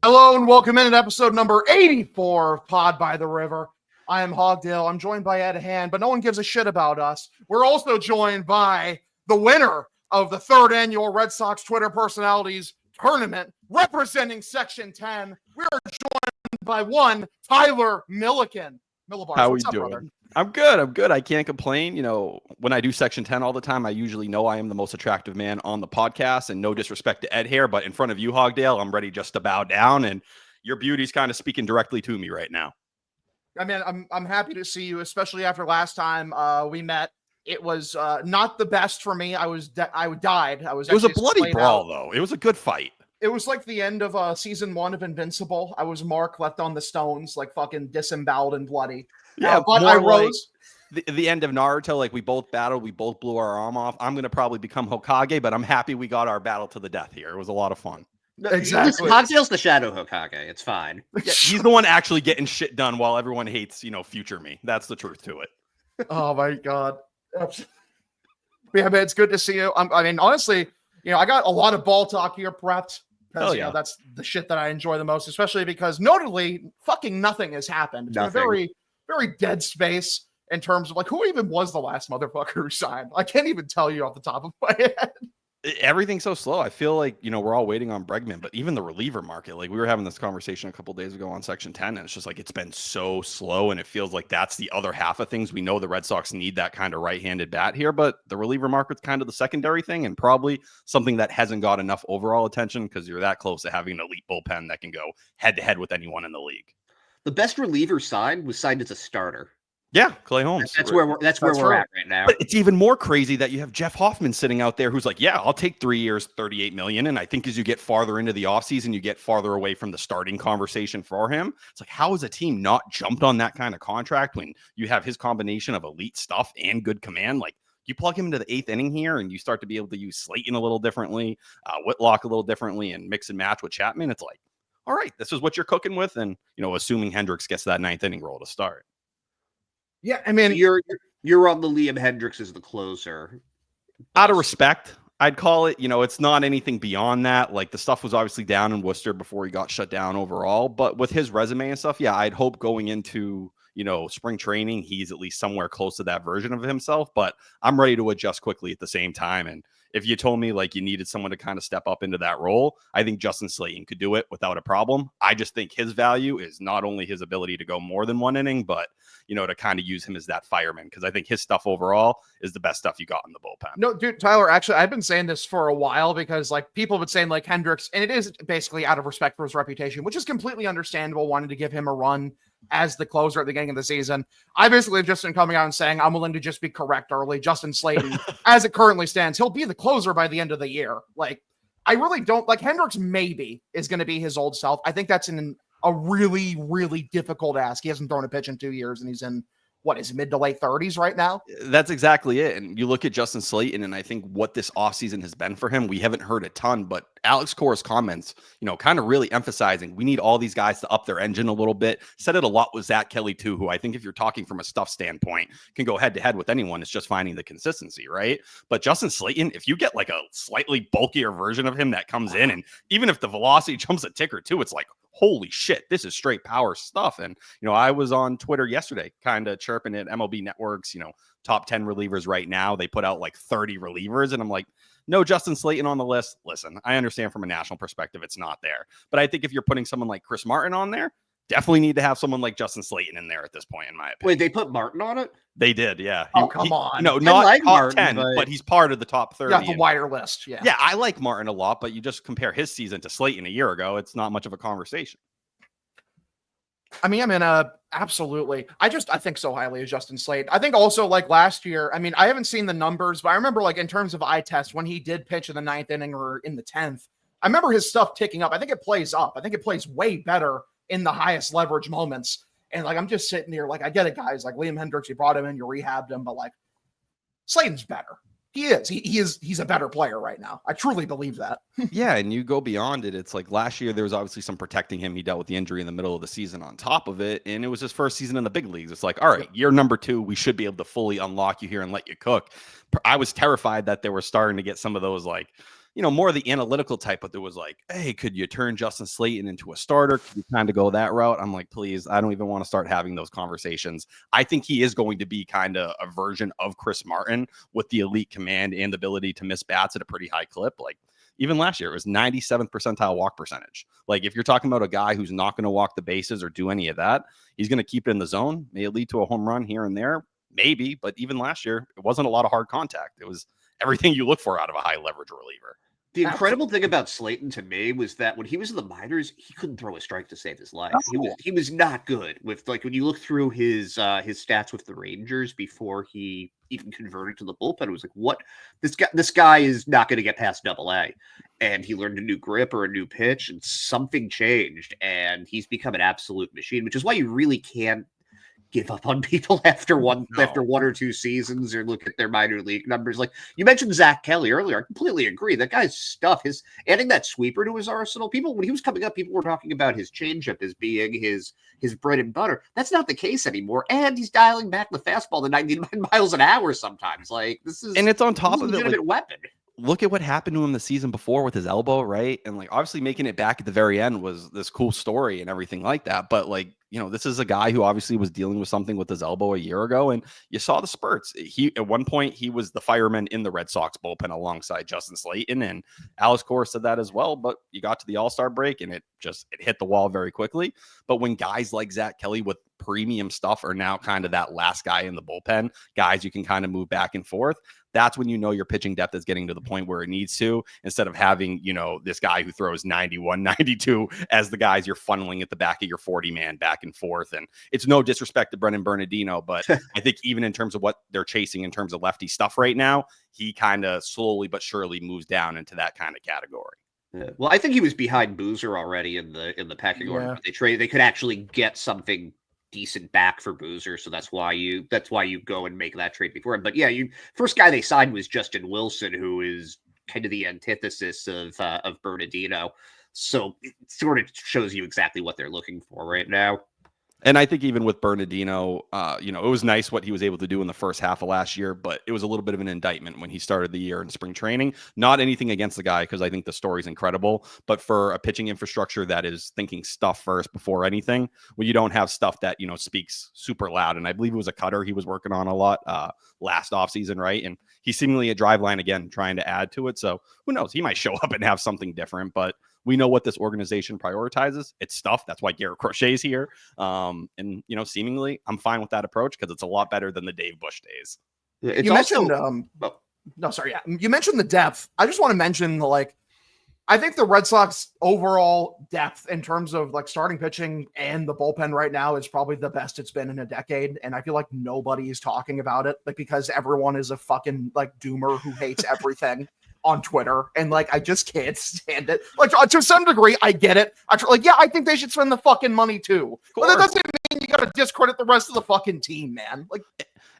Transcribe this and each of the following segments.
Hello and welcome in to episode number 84 of Pod by the River. I am Hogdale. I'm joined by Ed Hand, but no one gives a shit about us. We're also joined by the winner of the third annual Red Sox Twitter Personalities Tournament, representing Section 10. We are joined by one Tyler Milliken. Millibars, how what's up, doing? Brother? I'm good. I can't complain. You know, when I do Section 10 all the time, I usually know I am the most attractive man on the podcast, and no disrespect to Ed here, but in front of you, Hogdale, I'm ready just to bow down, and your beauty's kind of speaking directly to me right now. I mean, I'm happy to see you, especially after last time we met. It was not the best for me. I died. It was a bloody brawl, though. It was a good fight. It was like the end of season 1 of Invincible. I was Mark left on the stones, like fucking disemboweled and bloody. Yeah, but I rose. Like the end of Naruto, like we both battled, we both blew our arm off. I'm going to probably become Hokage, but I'm happy we got our battle to the death here. It was a lot of fun. Exactly. Hogdale's the Shadow Hokage. It's fine. Yeah, he's the one actually getting shit done while everyone hates, future me. That's the truth to it. Oh, my God. Yeah, man, it's good to see you. I mean, honestly, I got a lot of ball talk here prepped. Because, that's the shit that I enjoy the most, especially because, notably, fucking nothing has happened. It's been a very, very dead space in terms of, like, who even was the last motherfucker who signed? I can't even tell you off the top of my head. Everything's so slow. I feel like, we're all waiting on Bregman, but even the reliever market, like we were having this conversation a couple of days ago on Section 10, and it's just like it's been so slow, and it feels like that's the other half of things. We know the Red Sox need that kind of right-handed bat here, but the reliever market's kind of the secondary thing, and probably something that hasn't got enough overall attention because you're that close to having an elite bullpen that can go head-to-head with anyone in the league. The best reliever signed was signed as a starter. Yeah, Clay Holmes. That's where we're at right now. But it's even more crazy that you have Jeff Hoffman sitting out there who's like, yeah, I'll take 3 years, $38 million. And I think as you get farther into the offseason, you get farther away from the starting conversation for him. It's like, how has a team not jumped on that kind of contract when you have his combination of elite stuff and good command? Like, you plug him into the 8th inning here and you start to be able to use Slayton a little differently, Whitlock a little differently, and mix and match with Chapman. It's like, all right, this is what you're cooking with. And, assuming Hendricks gets that 9th inning role to start. Yeah, I mean, you're on the Liam Hendricks as the closer. Out of respect, I'd call it. It's not anything beyond that. Like the stuff was obviously down in Worcester before he got shut down overall. But with his resume and stuff, yeah, I'd hope going into spring training, he's at least somewhere close to that version of himself. But I'm ready to adjust quickly at the same time. And if you told me like you needed someone to kind of step up into that role, I think Justin Slayton could do it without a problem. I just think his value is not only his ability to go more than one inning, but to kind of use him as that fireman, because I think his stuff overall is the best stuff you got in the bullpen. No, dude, Tyler, actually, I've been saying this for a while because like people have been saying like Hendricks, and it is basically out of respect for his reputation, which is completely understandable, wanting to give him a run as the closer at the beginning of the season. I basically have just been coming out and saying I'm willing to just be correct early. Justin Slayton, as it currently stands, he'll be the closer by the end of the year. Like, I really don't like Hendricks. Maybe is going to be his old self. I think that's a really, really difficult ask. He hasn't thrown a pitch in 2 years, and he's in his mid to late 30s right now. That's exactly it. And you look at Justin Slayton, and I think what this offseason has been for him, we haven't heard a ton, but Alex Cora's comments, kind of really emphasizing we need all these guys to up their engine a little bit. Said it a lot with Zach Kelly too, who I think if you're talking from a stuff standpoint can go head to head with anyone. It's just finding the consistency, right? But Justin Slayton, if you get like a slightly bulkier version of him that comes in, and even if the velocity jumps a tick or two, it's like, holy shit, this is straight power stuff. And, I was on Twitter yesterday kind of chirping at MLB Network's, top 10 relievers right now. They put out like 30 relievers. And I'm like, no Justin Slayton on the list. Listen, I understand from a national perspective, it's not there. But I think if you're putting someone like Chris Martin on there, definitely need to have someone like Justin Slayton in there at this point, in my opinion. Wait, they put Martin on it? They did, yeah. Oh, come on. No, not like top Martin, 10, but he's part of the top 30. Yeah, the wider list, yeah. Yeah, I like Martin a lot, but you just compare his season to Slayton a year ago, it's not much of a conversation. I mean, absolutely. I think so highly of Justin Slade. I think also like last year, I mean, I haven't seen the numbers, but I remember like in terms of eye test, when he did pitch in the 9th inning or in the 10th, I remember his stuff ticking up. I think it plays up. I think it plays way better in the highest leverage moments. And like, I'm just sitting here, like, I get it, guys. Like Liam Hendricks, you brought him in, you rehabbed him, but like Slayton's better. He is. He's a better player right now. I truly believe that. Yeah, and you go beyond it. It's like last year there was obviously some protecting him. He dealt with the injury in the middle of the season on top of it, and it was his first season in the big leagues. It's like, all right, year number 2, we should be able to fully unlock you here and let you cook. I was terrified that they were starting to get some of those like more of the analytical type, but there was like, hey, could you turn Justin Slayton into a starter? Could you kind of go that route? I'm like, please, I don't even want to start having those conversations. I think he is going to be kind of a version of Chris Martin with the elite command and the ability to miss bats at a pretty high clip. Like even last year, it was 97th percentile walk percentage. Like if you're talking about a guy who's not going to walk the bases or do any of that, he's going to keep it in the zone. May it lead to a home run here and there, maybe. But even last year, it wasn't a lot of hard contact. It was everything you look for out of a high leverage reliever. The incredible thing about Slayton to me was that when he was in the minors, he couldn't throw a strike to save his life. He was not good with, like, when you look through his stats with the Rangers before he even converted to the bullpen, it was like, what, this guy is not going to get past AA. And he learned a new grip or a new pitch, and something changed, and he's become an absolute machine, which is why you really can't give up on people after one or two seasons, or look at their minor league numbers. Like you mentioned Zach Kelly earlier, I completely agree. That guy's stuff, his adding that sweeper to his arsenal. People, when he was coming up, people were talking about his changeup as being his bread and butter. That's not the case anymore. And he's dialing back the fastball to 99 miles an hour sometimes. Like this is, and it's on top of it, a legitimate weapon. Look at what happened to him the season before with his elbow, right? And like obviously making it back at the very end was this cool story and everything like that. But like, this is a guy who obviously was dealing with something with his elbow a year ago, and you saw the spurts. He at one point he was the fireman in the Red Sox bullpen alongside Justin Slayton, and Alex Cora said that as well. But you got to the All-Star break and it hit the wall very quickly. But when guys like Zach Kelly with premium stuff are now kind of that last guy in the bullpen, guys you can kind of move back and forth, that's when your pitching depth is getting to the point where it needs to, instead of having, this guy who throws 91, 92 as the guys you're funneling at the back of your 40-man back and forth. And it's no disrespect to Brennan Bernardino, but I think even in terms of what they're chasing in terms of lefty stuff right now, he kind of slowly but surely moves down into that kind of category. Yeah. Well, I think he was behind Boozer already in the pecking order. They could actually get something decent back for Boozer, so that's why you go and make that trade before him. But yeah, first guy they signed was Justin Wilson, who is kind of the antithesis of Bernardino. So it sort of shows you exactly what they're looking for right now. And I think even with Bernardino, it was nice what he was able to do in the first half of last year, but it was a little bit of an indictment when he started the year in spring training. Not anything against the guy, because I think the story's incredible, but for a pitching infrastructure that is thinking stuff first before anything, when you don't have stuff that, speaks super loud. And I believe it was a cutter he was working on a lot last offseason, right? And he's seemingly a drive line again, trying to add to it. So who knows? He might show up and have something different, but we know what this organization prioritizes. It's stuff. That's why Garrett Crochet's here. And, seemingly I'm fine with that approach because it's a lot better than the Dave Bush days. You mentioned, you mentioned the depth. I just want to mention I think the Red Sox overall depth in terms of starting pitching and the bullpen right now is probably the best it's been in a decade. And I feel like nobody is talking about it, because everyone is a fucking doomer who hates everything on Twitter. And I just can't stand it. To some degree, I get it. I think they should spend the fucking money too. But that doesn't mean you got to discredit the rest of the fucking team, man.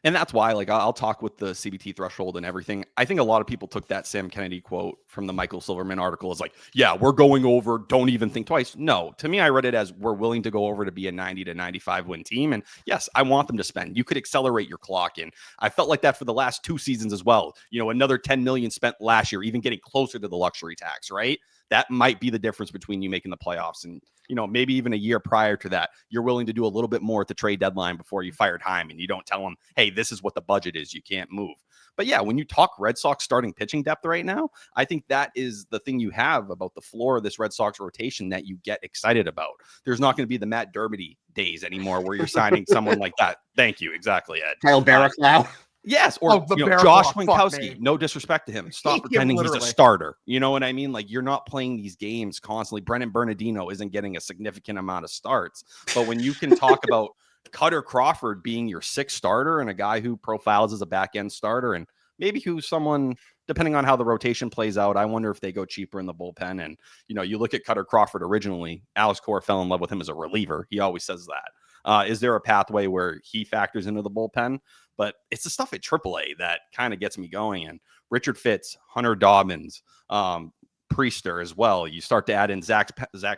And that's why, I'll talk with the CBT threshold and everything. I think a lot of people took that Sam Kennedy quote from the Michael Silverman article as yeah, we're going over, don't even think twice. No, to me, I read it as we're willing to go over to be a 90 to 95 win team. And yes, I want them to spend. You could accelerate your clock. And I felt like that for the last 2 seasons as well. Another 10 million spent last year, even getting closer to the luxury tax, right? That might be the difference between you making the playoffs and, maybe even a year prior to that, you're willing to do a little bit more at the trade deadline before you fired Hyman. You don't tell them, hey, this is what the budget is. You can't move. But yeah, when you talk Red Sox starting pitching depth right now, I think that is the thing you have about the floor of this Red Sox rotation that you get excited about. There's not going to be the Matt Dermody days anymore where you're signing someone like that. Thank you. Exactly, Ed. Kyle Barrack now. Yes, or Josh Winkowski. No disrespect to him. Stop pretending he's a starter. You know what I mean? You're not playing these games constantly. Brennan Bernardino isn't getting a significant amount of starts. But when you can talk about Cutter Crawford being your 6th starter and a guy who profiles as a back-end starter, and maybe who's someone, depending on how the rotation plays out, I wonder if they go cheaper in the bullpen. And, you look at Cutter Crawford originally, Alex Cora fell in love with him as a reliever. He always says that. Is there a pathway where he factors into the bullpen? But it's the stuff at AAA that kind of gets me going. And Richard Fitz, Hunter Dobbins, Priester as well. You start to add in Zach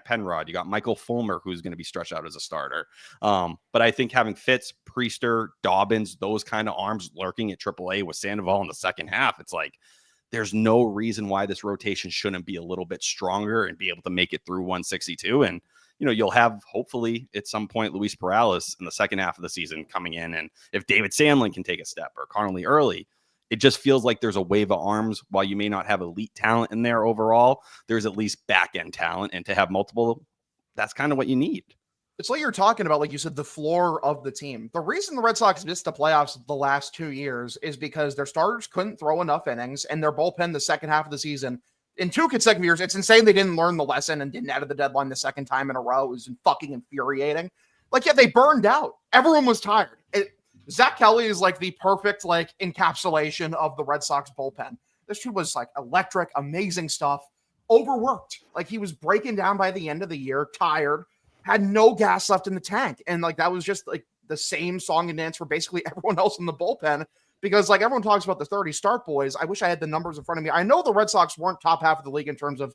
Penrod. You got Michael Fulmer, who's going to be stretched out as a starter. But I think having Fitz, Priester, Dobbins, those kind of arms lurking at AAA with Sandoval in the second half, it's there's no reason why this rotation shouldn't be a little bit stronger and be able to make it through 162. And, you'll have hopefully at some point Luis Perales in the second half of the season coming in. And if David Sandlin can take a step or Connolly Early, it just feels like there's a wave of arms. While you may not have elite talent in there overall, there's at least back end talent. And to have multiple, that's kind of what you need. It's like you're talking about, like you said, the floor of the team. The reason the Red Sox missed the playoffs the last 2 years is because their starters couldn't throw enough innings, and their bullpen the second half of the season in 2 consecutive years. It's insane they didn't learn the lesson and didn't add the deadline the second time in a row. It was fucking infuriating. Like, yeah, they burned out. Everyone was tired. Zach Kelly is like the perfect encapsulation of the Red Sox bullpen. This dude was like electric, amazing stuff, overworked. Like, he was breaking down by the end of the year, tired, had no gas left in the tank. And that was just the same song and dance for basically everyone else in the bullpen, because everyone talks about the 30 start boys. I wish I had the numbers in front of me. I know the Red Sox weren't top half of the league in terms of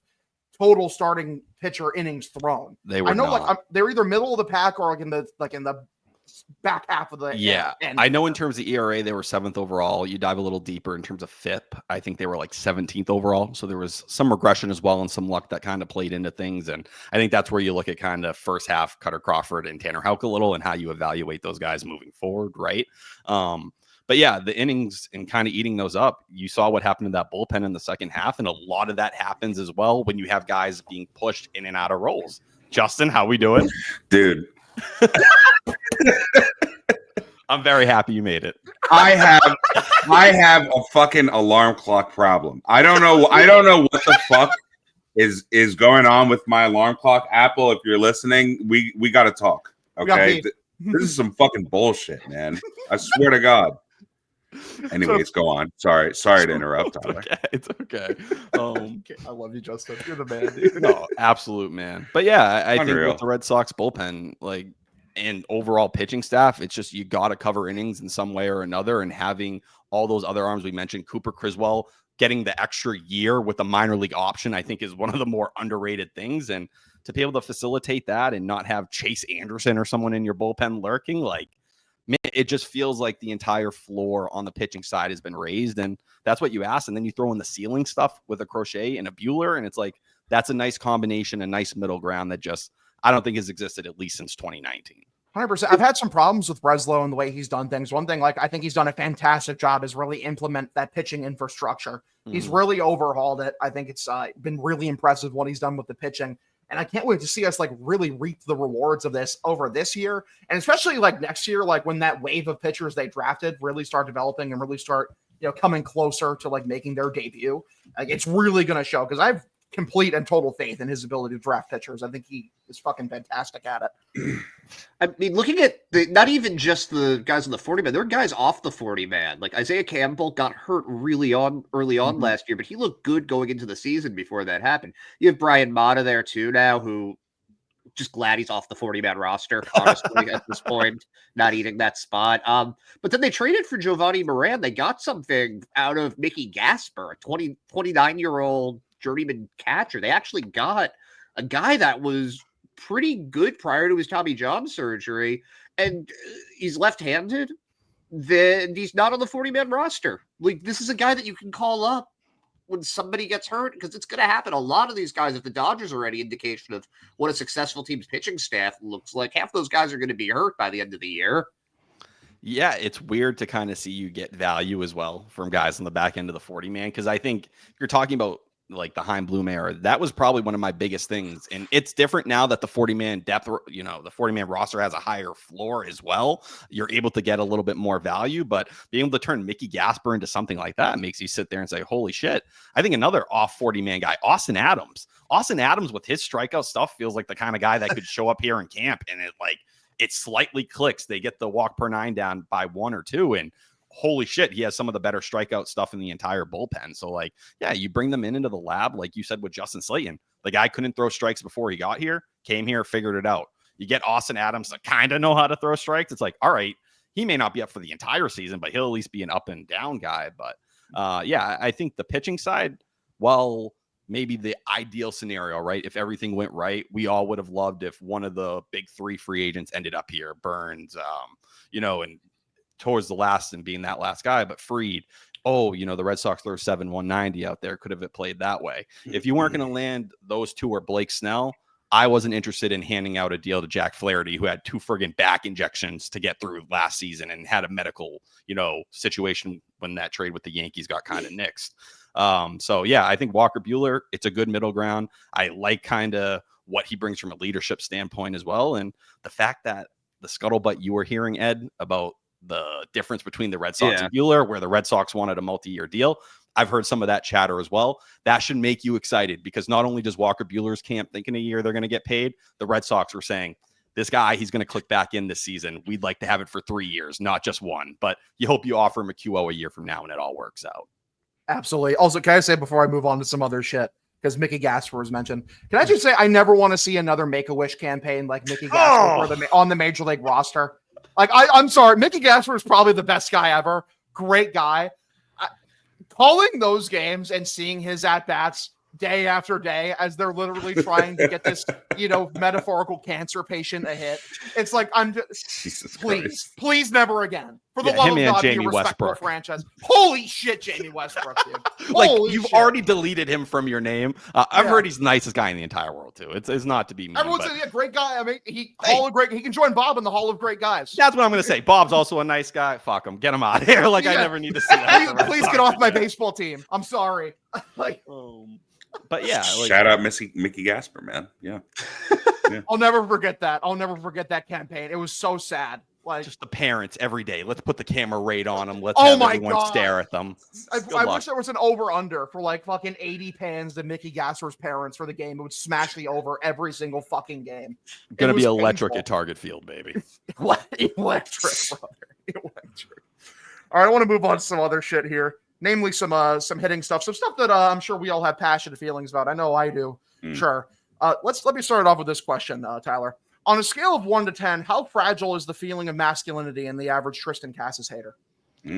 total starting pitcher innings thrown. They were I know not. they're either middle of the pack or in the back half of the I know in terms of ERA they were 7th overall. You dive a little deeper in terms of FIP, I think they were 17th overall, so there was some regression as well and some luck that kind of played into things. And I think that's where you look at kind of first half Cutter Crawford and Tanner Houck a little and how you evaluate those guys moving forward, right? But yeah, the innings and kind of eating those up, you saw what happened in that bullpen in the second half, and a lot of that happens as well when you have guys being pushed in and out of roles. Justin, how we doing? Dude. I'm very happy you made it. I have a fucking alarm clock problem. I don't know what the fuck is going on with my alarm clock. Apple, if you're listening, we got to talk. Okay, this is some fucking bullshit, man. I swear to God. Anyways, go on. Sorry to interrupt, Tyler. It's okay. I love you, Justin. You're the man, dude. No, absolute man. But yeah, I think with the Red Sox bullpen, and overall pitching staff, it's just you got to cover innings in some way or another. And having all those other arms we mentioned, Cooper Criswell getting the extra year with a minor league option, I think is one of the more underrated things. And to be able to facilitate that and not have Chase Anderson or someone in your bullpen lurking, man, it just feels like the entire floor on the pitching side has been raised. And that's what you ask. And then you throw in the ceiling stuff with a Crochet and a Buehler. And it's that's a nice combination, a nice middle ground that just, I don't think has existed at least since 2019. 100%. I've had some problems with Breslow and the way he's done things. One thing, I think he's done a fantastic job is really implement that pitching infrastructure. Mm-hmm. He's really overhauled it. I think it's been really impressive what he's done with the pitching. And I can't wait to see us really reap the rewards of this over this year. And especially next year, when that wave of pitchers they drafted really start developing and really start, coming closer to making their debut. It's really going to show, because I've complete and total faith in his ability to draft pitchers. I think he is fucking fantastic at it. I mean, looking at not even just the guys on the 40-man, there were guys off the 40-man. Isaiah Campbell got hurt early on last year, but he looked good going into the season before that happened. You have Brian Mata there too now, who just glad he's off the 40-man roster, honestly, at this point, not eating that spot. But then they traded for Giovanni Moran. They got something out of Mickey Gasper, a 29-year-old journeyman catcher. They actually got a guy that was pretty good prior to his Tommy John surgery, and he's left-handed. Then he's not on the 40-man roster. This is a guy that you can call up when somebody gets hurt, because it's going to happen. A lot of these guys, if the Dodgers are any indication of what a successful team's pitching staff looks like, half those guys are going to be hurt by the end of the year. Yeah, it's weird to kind of see you get value as well from guys on the back end of the 40-man, because I think you're talking about the Chaim Bloom era. That was probably one of my biggest things. And it's different now that the 40-man depth, the 40-man roster has a higher floor as well. You're able to get a little bit more value, but being able to turn Mickey Gasper into something like that makes you sit there and say, holy shit. I think another off 40-man guy, Austin Adams with his strikeout stuff feels like the kind of guy that could show up here in camp and it slightly clicks. They get the walk per 9 down by 1 or 2, and holy shit, he has some of the better strikeout stuff in the entire bullpen. So yeah, you bring them into the lab, like you said with Justin Slayton. The guy couldn't throw strikes before he got here, came here, figured it out. You get Austin Adams to kind of know how to throw strikes. It's all right, he may not be up for the entire season, but he'll at least be an up and down guy. But yeah, I think the pitching side, well, maybe the ideal scenario, right? If everything went right, we all would have loved if one of the big 3 free agents ended up here, Burns, and towards the last and being that last guy, but Fried, oh, the Red Sox throw 7-190 out there. Could have it played that way? If you weren't going to land those two or Blake Snell, I wasn't interested in handing out a deal to Jack Flaherty, who had 2 friggin' back injections to get through last season and had a medical, situation when that trade with the Yankees got kind of nixed. So yeah, I think Walker Buehler, it's a good middle ground. I like kind of what he brings from a leadership standpoint as well. And the fact that the scuttlebutt you were hearing, Ed, about the difference between the Red Sox and Buehler, where the Red Sox wanted a multi-year deal, I've heard some of that chatter as well. That should make you excited, because not only does Walker Buehler's camp think in a year they're going to get paid, the Red Sox were saying, this guy, he's going to click back in this season. We'd like to have it for 3 years, not just one. But you hope you offer him a QO a year from now and it all works out. Absolutely. Also, can I say before I move on to some other shit, because Mickey Gasper was mentioned, can I just say I never want to see another Make-A-Wish campaign like Mickey Gasper on the Major League roster. Like, I'm sorry, Mickey Gasper is probably the best guy ever. Great guy. Calling those games and seeing his at-bats day after day as they're literally trying to get this, metaphorical cancer patient a hit. It's like, I'm just, please never again. For the love of God, Jamie be a respectful Westbrook franchise. Holy shit, Jamie Westbrook, dude. Like, Holy you've shit. already deleted him from your name. I've heard he's the nicest guy in the entire world too. It's not to be mean. Everyone says, great guy. I mean, he can join Bob in the Hall of Great Guys. That's what I'm going to say. Bob's also a nice guy. Fuck him. Get him out of here. Like, I never need to see that. Please get off my baseball team. I'm sorry. But yeah, shout out Mickey Gasper, man. Yeah. I'll never forget that. I'll never forget that campaign. It was so sad. Like, just the parents every day. Let's put the camera right on them. Let's have everyone stare at them. I wish there was an over-under for like fucking 80 pans to Mickey Gasper's parents for the game. It would smash the over every single fucking game. Gonna be electric at Target Field, baby. Electric, brother. Electric. All right, I want to move on to some other shit here. Namely, some hitting stuff, some stuff that I'm sure we all have passionate feelings about. I know I do. Sure. Let me start off with this question, Tyler. On a scale of 1 to 10, how fragile is the feeling of masculinity in the average Tristan Casas hater?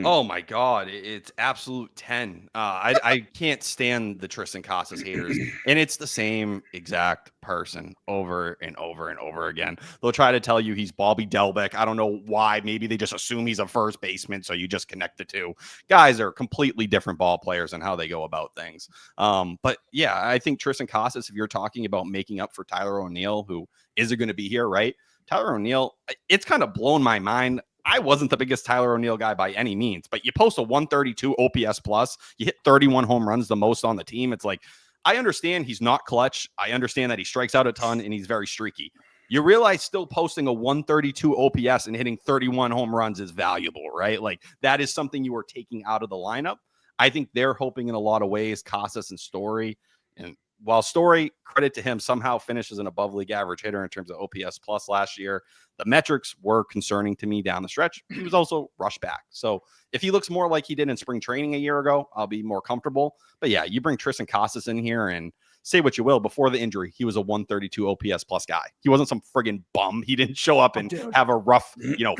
Oh my God, it's absolute 10. I can't stand the Tristan Casas haters, and it's the same exact person over and over and over again. They'll try to tell you he's Bobby Delbeck. I don't know why. Maybe they just assume he's a first baseman, so you just connect the two. Guys are completely different ball players and how they go about things. But yeah, I think Tristan Casas, if you're talking about making up for Tyler O'Neill, who isn't going to be here, right? Tyler O'Neill, it's kind of blown my mind. I wasn't the biggest Tyler O'Neill guy by any means, but you post a 132 OPS plus, you hit 31 home runs, the most on the team. It's like, I understand he's not clutch. I understand that he strikes out a ton and he's very streaky. You realize still posting a 132 OPS and hitting 31 home runs is valuable, right? Like, that is something you are taking out of the lineup. I think they're hoping in a lot of ways, Casas and Story. And while Story, credit to him, somehow finishes an above league average hitter in terms of OPS plus last year, the metrics were concerning to me down the stretch. He was also rushed back. So if he looks more like he did in spring training a year ago, I'll be more comfortable. But yeah, you bring Tristan Casas in here, and say what you will, before the injury, he was a 132 OPS plus guy. He wasn't some friggin' bum. He didn't show up and have a rough,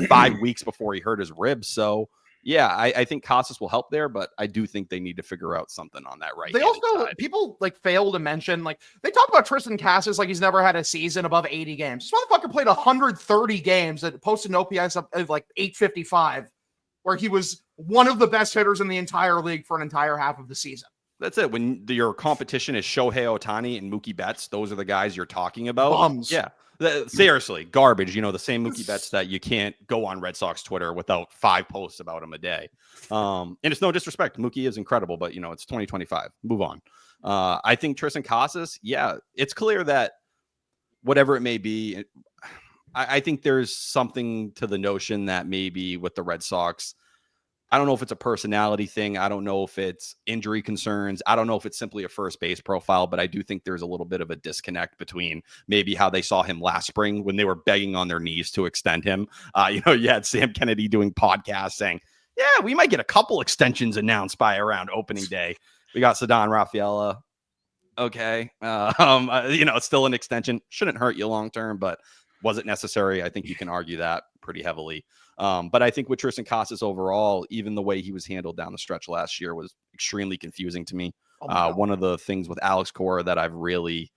5 weeks before he hurt his ribs. So yeah, I think Casas will help there, but I do think they need to figure out something on that right. They also, people fail to mention, they talk about Tristan Casas like he's never had a season above 80 games. This motherfucker played 130 games that posted an OPS of 855, where he was one of the best hitters in the entire league for an entire half of the season. That's it. When your competition is Shohei Ohtani and Mookie Betts, those are the guys you're talking about. Bums. Yeah. Seriously, garbage. The same Mookie Betts that you can't go on Red Sox Twitter without 5 posts about him a day. And it's no disrespect. Mookie is incredible, but it's 2025. Move on. I think Tristan Casas, yeah, it's clear that whatever it may be, I think there's something to the notion that maybe with the Red Sox, I don't know if it's a personality thing. I don't know if it's injury concerns. I don't know if it's simply a first base profile, but I do think there's a little bit of a disconnect between maybe how they saw him last spring when they were begging on their knees to extend him. You had Sam Kennedy doing podcasts saying, yeah, we might get a couple extensions announced by around opening day. We got Ceddanne Rafaela. Okay. It's still an extension. Shouldn't hurt you long term, but was it necessary? I think you can argue that pretty heavily. But I think with Tristan Casas overall, even the way he was handled down the stretch last year was extremely confusing to me. One of the things with Alex Cora that I've really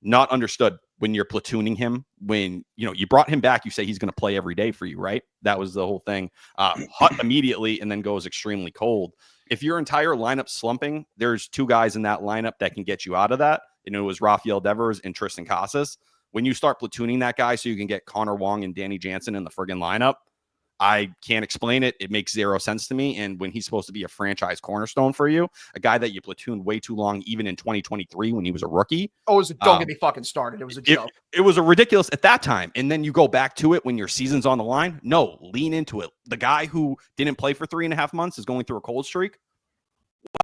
not understood when you're platooning him, when you brought him back, you say he's going to play every day for you, right? That was the whole thing. Hot immediately and then goes extremely cold. If your entire lineup slumping, there's 2 guys in that lineup that can get you out of that. And it was Rafael Devers and Tristan Casas. When you start platooning that guy so you can get Connor Wong and Danny Jansen in the friggin' lineup, I can't explain it. It makes 0 sense to me. And when he's supposed to be a franchise cornerstone for you, a guy that you platooned way too long, even in 2023 when he was a rookie. Oh, don't get me fucking started. It was a joke. It was a ridiculous at that time. And then you go back to it when your season's on the line. No, lean into it. The guy who didn't play for 3.5 months is going through a cold streak.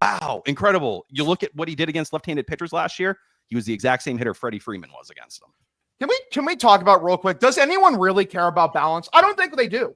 Wow, incredible. You look at what he did against left-handed pitchers last year. He was the exact same hitter Freddie Freeman was against them. Can we talk about real quick? Does anyone really care about balance? I don't think they do.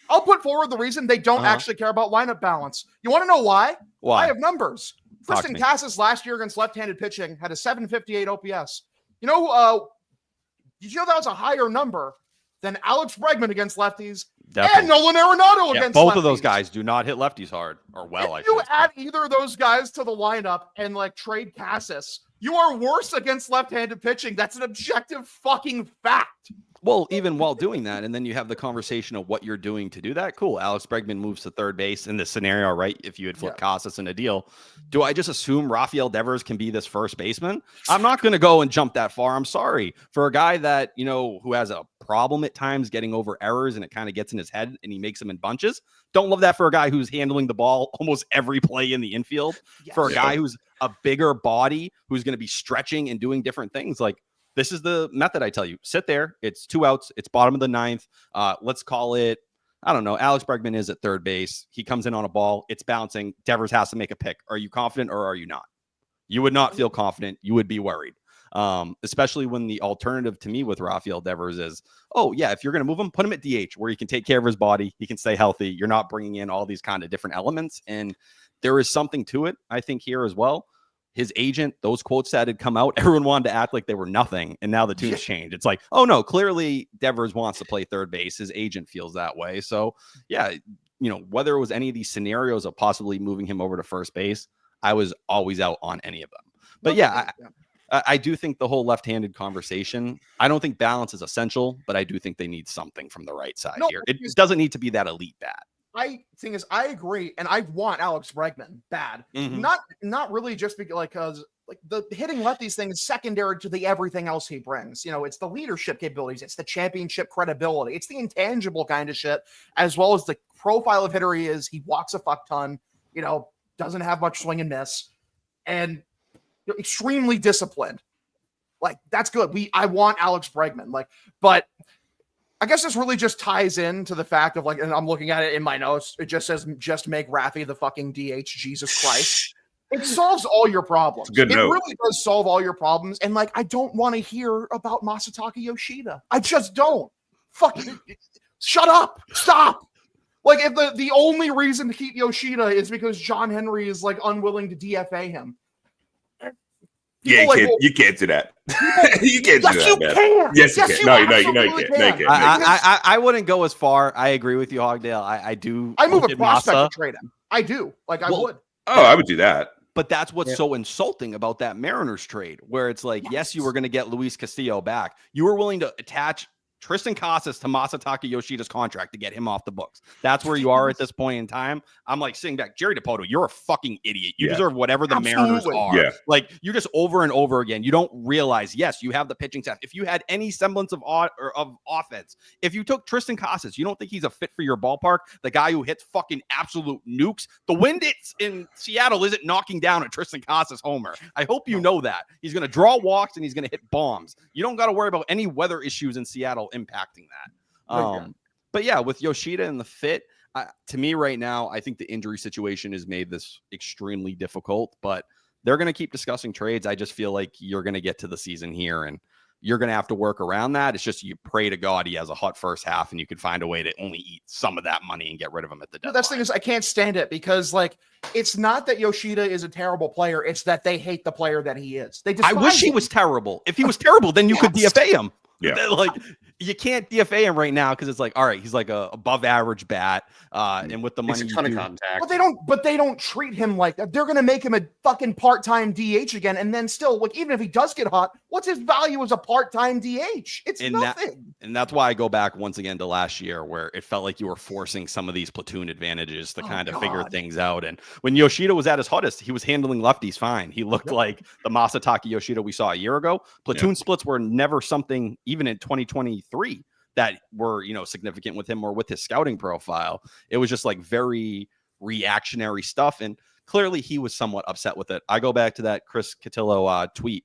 I'll put forward the reason they don't actually care about lineup balance. You want to know why? Why? I have numbers. Tristan Casas last year against left-handed pitching had a 758 OPS. Did you know that was a higher number than Alex Bregman against lefties and Nolan Arenado against both lefties? of those guys do not hit lefties hard or well. If you add either of those guys to the lineup and trade Casas, you are worse against left-handed pitching. That's an objective fucking fact. Well, even while doing that, and then you have the conversation of what you're doing to do that. Cool. Alex Bregman moves to third base in this scenario, right? If you had flipped Casas in a deal, do I just assume Rafael Devers can be this first baseman? I'm not going to go and jump that far. I'm sorry. For a guy that, who has a problem at times getting over errors and it kind of gets in his head and he makes them in bunches. Don't love that for a guy who's handling the ball almost every play in the infield. Yes. For a guy who's a bigger body, who's going to be stretching and doing different things. This is the method I tell you. Sit there. It's 2 outs. It's bottom of the 9th. Let's call it, I don't know. Alex Bregman is at third base. He comes in on a ball. It's bouncing. Devers has to make a pick. Are you confident or are you not? You would not feel confident. You would be worried. Especially when the alternative to me with Rafael Devers is, if you're going to move him, put him at DH where he can take care of his body. He can stay healthy. You're not bringing in all these kind of different elements. And there is something to it, I think, here as well. His agent, those quotes that had come out, everyone wanted to act like they were nothing. And now the tune's changed. It's like, oh no, clearly Devers wants to play third base. His agent feels that way. So yeah, whether it was any of these scenarios of possibly moving him over to first base, I was always out on any of them. But I do think the whole left-handed conversation, I don't think balance is essential, but I do think they need something from the right side here. It doesn't need to be that elite bat. I agree, and I want Alex Bregman bad. Mm-hmm. Not really just because the hitting lefties thing is secondary to the everything else he brings. It's the leadership capabilities, it's the championship credibility, it's the intangible kind of shit, as well as the profile of hitter he is. He walks a fuck ton, doesn't have much swing and miss, and extremely disciplined. That's good. I want Alex Bregman. But I guess this really just ties into the fact of and I'm looking at it in my notes. It just says, just make Rafi the fucking DH. Jesus Christ. It solves all your problems. It really does solve all your problems. And I don't want to hear about Masataka Yoshida. I just don't. Fucking shut up. Stop. If the only reason to keep Yoshida is because John Henry is unwilling to DFA him. You can't do that. You can't do that. You can. Yes, you can. No, you can't. I wouldn't go as far. I agree with you, Hogdale. I do. I move a prospect to trade him. I do. I would. Oh, I would do that. But that's what's so insulting about that Mariners trade, where it's yes, you were going to get Luis Castillo back. You were willing to attach Tristan Casas to Masataka Yoshida's contract to get him off the books. That's where you are at this point in time. I'm sitting back, Jerry DiPoto, you're a fucking idiot. You deserve whatever the Mariners are. Yeah. You just over and over again. You don't realize, yes, you have the pitching staff. If you had any semblance of offense, if you took Tristan Casas, you don't think he's a fit for your ballpark? The guy who hits fucking absolute nukes. The wind in Seattle isn't knocking down a Tristan Casas homer. I hope you know that. He's going to draw walks and he's going to hit bombs. You don't got to worry about any weather issues in Seattle impacting that. But yeah, with Yoshida and the fit, to me right now, I think the injury situation has made this extremely difficult, but they're going to keep discussing trades. I just feel like you're going to get to the season here and you're going to have to work around that. It's just you pray to God he has a hot first half and you could find a way to only eat some of that money and get rid of him at the deadline. That's the thing is I can't stand it because it's not that Yoshida is a terrible player. It's that they hate the player that he is. I wish he was terrible. If he was terrible, then you could DFA him. Yeah. you can't DFA him right now because it's like, all right, he's like a above average bat, and with the Makes money a ton you of do, contact. But they don't treat him like that. They're gonna make him a fucking part-time DH again, and then still, like, even if he does get hot, what's his value as a part-time DH? It's And nothing. and that's why I go back once again to last year where it felt like you were forcing some of these platoon advantages to kind of figure things out. And when Yoshida was at his hottest, he was handling lefties fine. He looked like the Masataka Yoshida we saw a year ago. Platoon splits were never something, even in 2023, that were, significant with him or with his scouting profile. It was just like very reactionary stuff. And clearly he was somewhat upset with it. I go back to that Chris Cotillo tweet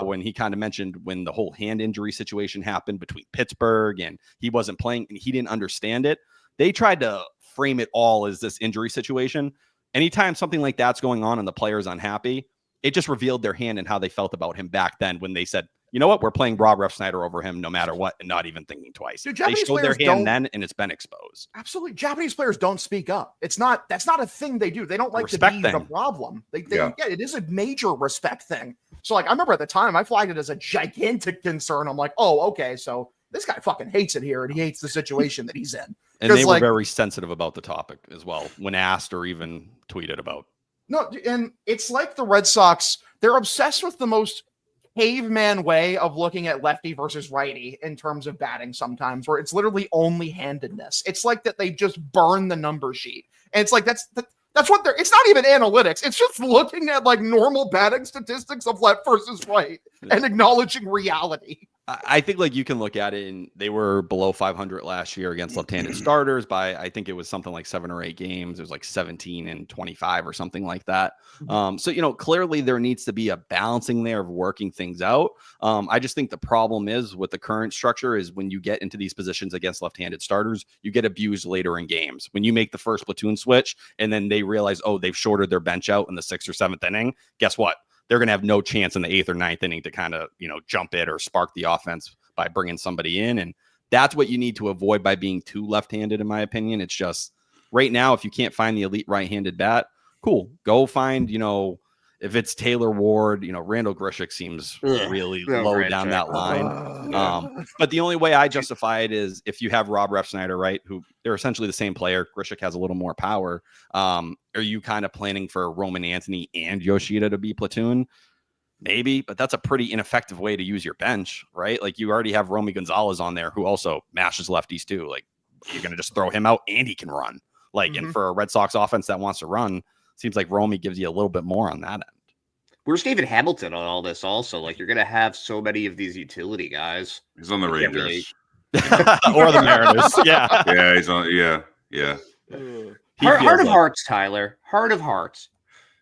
when he kind of mentioned when the whole hand injury situation happened between Pittsburgh and he wasn't playing and he didn't understand it. They tried to frame it all as this injury situation. Anytime something like that's going on and the player's unhappy, it just revealed their hand and how they felt about him back then when they said, you know what, we're playing Rob Refsnyder over him no matter what and not even thinking twice. Dude, they showed their hand then and it's been exposed. Absolutely. Japanese players don't speak up. That's not a thing they do. They don't like to be the problem. It is a major respect thing. So like I remember at the time I flagged it as a gigantic concern. I'm like, oh, okay, so this guy fucking hates it here and he hates the situation that he's in. And they were very sensitive about the topic as well when asked or even tweeted about. No, and it's like the Red Sox, they're obsessed with the most caveman way of looking at lefty versus righty in terms of batting sometimes, where it's literally only handedness. It's like that they just burn the number sheet. And it's like that's what they're, it's not even analytics. It's just looking at like normal batting statistics of left versus right and acknowledging reality. I think like you can look at it and they were below 500 last year against left-handed starters by, I think it was something like 7 or 8 games. It was like 17 and 25 or something like that. So, clearly there needs to be a balancing there of working things out. I just think the problem is with the current structure is when you get into these positions against left-handed starters, you get abused later in games. When you make the first platoon switch and then they realize, oh, they've shorted their bench out in the 6th or 7th inning, guess what? They're going to have no chance in the 8th or 9th inning to kind of, jump it or spark the offense by bringing somebody in. And that's what you need to avoid by being too left-handed, in my opinion. It's just right now, if you can't find the elite right-handed bat, cool. Go find, if it's Taylor Ward, Randall Grishik seems really low down that line. But the only way I justify it is if you have Rob Refsnyder, right, who they're essentially the same player. Grishik has a little more power. Are you kind of planning for Roman Anthony and Yoshida to be platoon? Maybe, but that's a pretty ineffective way to use your bench, right? Like you already have Romy Gonzalez on there who also mashes lefties too. Like you're going to just throw him out and he can run. Like, and for a Red Sox offense that wants to run, seems like Romy gives you a little bit more on that end. Where's David Hamilton on all this also? Like, you're going to have so many of these utility guys. He's on the Rangers. Or the Mariners. Yeah. Yeah, he's on. Yeah. Heart of hearts, Tyler. Heart of hearts.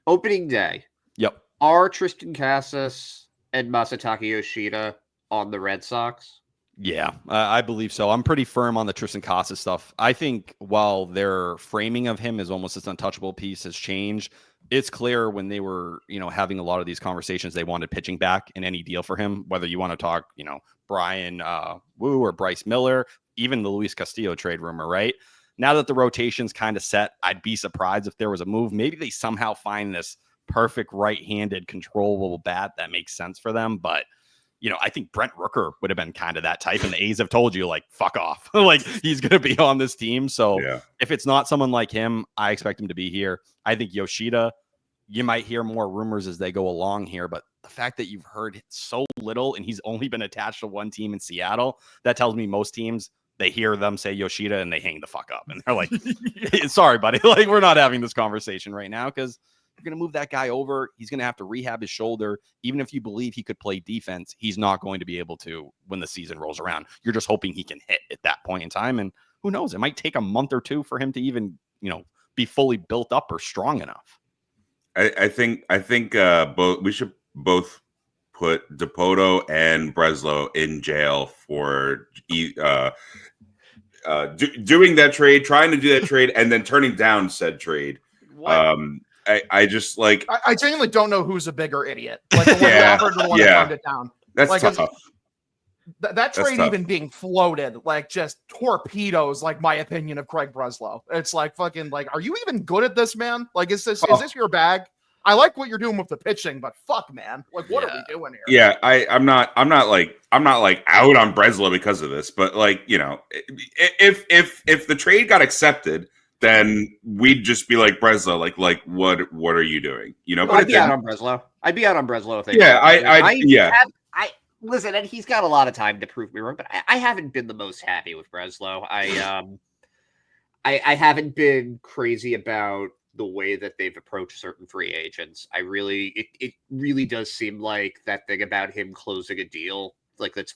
Opening day. Yep. Are Tristan Casas and Masataka Yoshida on the Red Sox? Yeah, I believe so. I'm pretty firm on the Tristan Casas stuff. I think while their framing of him as almost this untouchable piece has changed, it's clear when they were, having a lot of these conversations, they wanted pitching back in any deal for him, whether you want to talk, Brian Wu or Bryce Miller, even the Luis Castillo trade rumor, right? Now that the rotation's kind of set, I'd be surprised if there was a move. Maybe they somehow find this perfect right-handed controllable bat that makes sense for them. But, I think Brent Rooker would have been kind of that type. And the A's have told you, like, fuck off. Like, he's going to be on this team. So if it's not someone like him, I expect him to be here. I think Yoshida, you might hear more rumors as they go along here. But the fact that you've heard so little and he's only been attached to one team in Seattle, that tells me most teams, they hear them say Yoshida and they hang the fuck up. And they're like, sorry, buddy. Like, we're not having this conversation right now because you're going to move that guy over. He's going to have to rehab his shoulder. Even if you believe he could play defense, he's not going to be able to when the season rolls around. You're just hoping he can hit at that point in time. And who knows? It might take a month or two for him to even, be fully built up or strong enough. I think both we should both put Dipoto and Breslow in jail for doing that trade, trying to do that trade, and then turning down said trade. I just like I genuinely don't know who's a bigger idiot. Like the one who offered or the one who turned it down. That's like, tough. That trade even being floated, like just torpedoes, like my opinion of Craig Breslow. It's like fucking like, are you even good at this, man? Like, is this your bag? I like what you're doing with the pitching, but fuck, man, like, what are we doing here? Yeah, I'm not like out on Breslow because of this, but like, you know, if the trade got accepted, then we'd just be like, Breslow, like what are you doing? You know, No, but I'd be out on Breslow. I'd be out on Breslow if they. Yeah, I listen, and he's got a lot of time to prove me wrong, but I haven't been the most happy with Breslow. I haven't been crazy about the way that they've approached certain free agents. It really does seem like that thing about him closing a deal, like that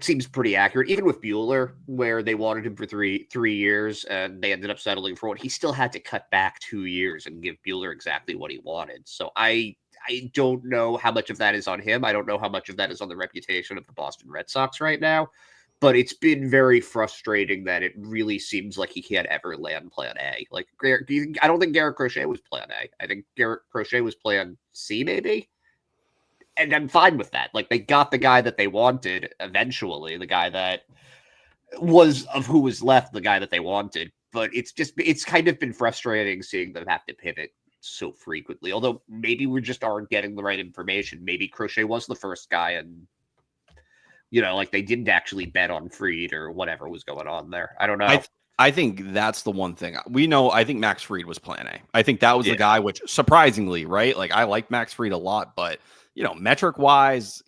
seems pretty accurate. Even with Bueller, where they wanted him for three years and they ended up settling for what he still had to cut back 2 years and give Bueller exactly what he wanted. So I don't know how much of that is on him. I don't know how much of that is on the reputation of the Boston Red Sox right now. But it's been very frustrating that it really seems like he can't ever land plan A. Like, I don't think Garrett Crochet was plan A. I think Garrett Crochet was plan C, maybe. And I'm fine with that. Like, they got the guy that they wanted eventually, the guy that was of who was left, the guy that they wanted. But it's kind of been frustrating seeing them have to pivot so frequently. Although maybe we just aren't getting the right information. Maybe Crochet was the first guy, and like they didn't actually bet on Fried or whatever was going on there. I don't know. I think that's the one thing we know. I think Max Fried was plan A. I think that was the guy, which surprisingly, right? Like I like Max Fried a lot, but metric wise,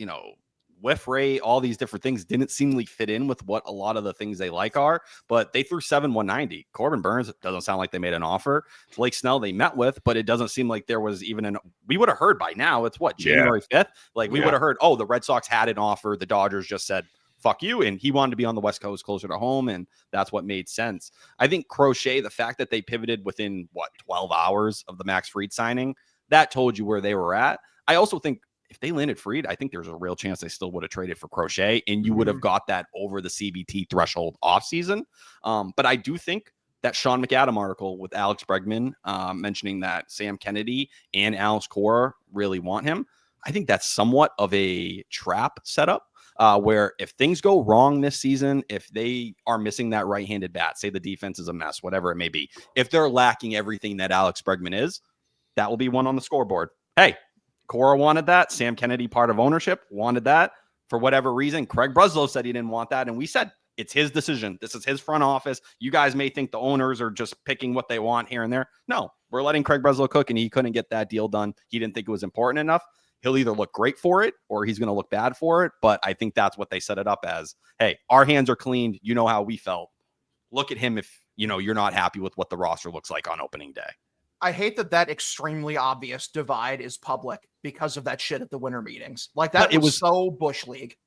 whiff rate, all these different things didn't seemingly fit in with what a lot of the things they like are, but they threw 190. Corbin Burns, it doesn't sound like they made an offer. Blake Snell they met with, but it doesn't seem like there was even we would have heard by now. It's what, January 5th? Like we would have heard, the Red Sox had an offer. The Dodgers just said, fuck you. And he wanted to be on the West Coast closer to home. And that's what made sense. I think Crochet, the fact that they pivoted within 12 hours of the Max Fried signing, that told you where they were at. I also think if they landed Fried, I think there's a real chance they still would have traded for Crochet, and you would have got that over the CBT threshold offseason. But I do think that Sean McAdam article with Alex Bregman mentioning that Sam Kennedy and Alex Cora really want him, I think that's somewhat of a trap setup where if things go wrong this season, if they are missing that right-handed bat, say the defense is a mess, whatever it may be, if they're lacking everything that Alex Bregman is, that will be one on the scoreboard. Hey, Cora wanted that. Sam Kennedy, part of ownership, wanted that. For whatever reason, Craig Breslow said he didn't want that. And we said, it's his decision. This is his front office. You guys may think the owners are just picking what they want here and there. No, we're letting Craig Breslow cook, and he couldn't get that deal done. He didn't think it was important enough. He'll either look great for it or he's going to look bad for it. But I think that's what they set it up as. Hey, our hands are cleaned. You know how we felt. Look at him if, you're not happy with what the roster looks like on opening day. I hate that extremely obvious divide is public because of that shit at the winter meetings. Like that it was so Bush League.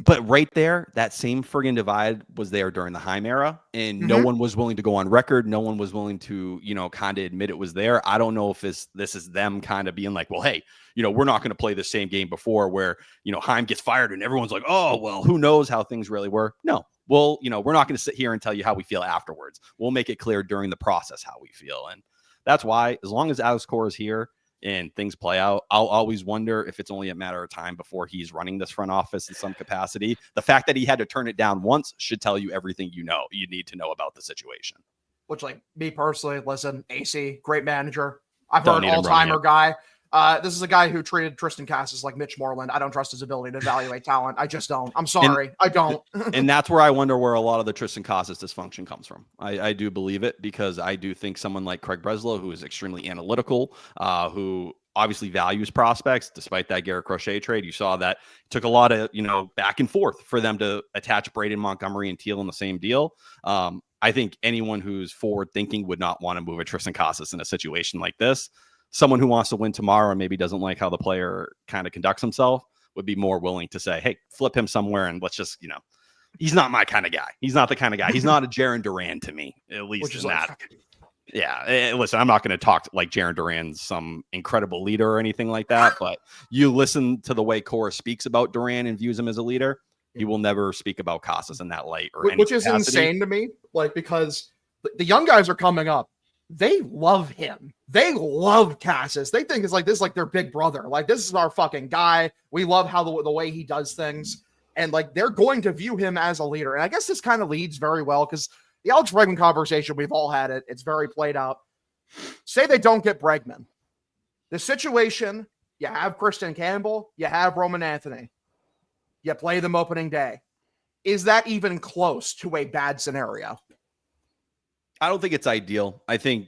But right there, that same friggin' divide was there during the Heim era, and no one was willing to go on record. No one was willing to, kind of admit it was there. I don't know if this is them kind of being like, well, hey, we're not going to play the same game before where, Heim gets fired and everyone's like, oh, well, who knows how things really were. No, well, we're not going to sit here and tell you how we feel afterwards. We'll make it clear during the process how we feel. And that's why, as long as Alex Cora is here and things play out, I'll always wonder if it's only a matter of time before he's running this front office in some capacity. The fact that he had to turn it down once should tell you everything you need to know about the situation. Which, like, me personally, listen, AC, great manager. I've heard all-timer guy. This is a guy who treated Tristan Casas like Mitch Moreland. I don't trust his ability to evaluate talent. I just don't. I'm sorry. I don't. And that's where I wonder where a lot of the Tristan Casas dysfunction comes from. I do believe it because I do think someone like Craig Breslow, who is extremely analytical, who obviously values prospects, despite that Garrett Crochet trade, you saw that it took a lot of, back and forth for them to attach Braden Montgomery and Teal in the same deal. I think anyone who's forward thinking would not want to move a Tristan Casas in a situation like this. Someone who wants to win tomorrow and maybe doesn't like how the player kind of conducts himself would be more willing to say, hey, flip him somewhere and let's just, he's not my kind of guy. He's not the kind of guy. He's not a Jaron Duran to me, at least in that. Yeah. Listen, I'm not going to talk like Jaron Duran's some incredible leader or anything like that, but you listen to the way Cora speaks about Duran and views him as a leader, he will never speak about Casas in that light. Which is insane to me, like, because the young guys are coming up. They love him. They love Casas. They think it's like this, like their big brother. Like, this is our fucking guy. We love how the way he does things. And like, they're going to view him as a leader. And I guess this kind of leads very well because the Alex Bregman conversation, we've all had it. It's very played out. Say they don't get Bregman. The situation, you have Kristen Campbell, you have Roman Anthony. You play them opening day. Is that even close to a bad scenario? I don't think it's ideal. I think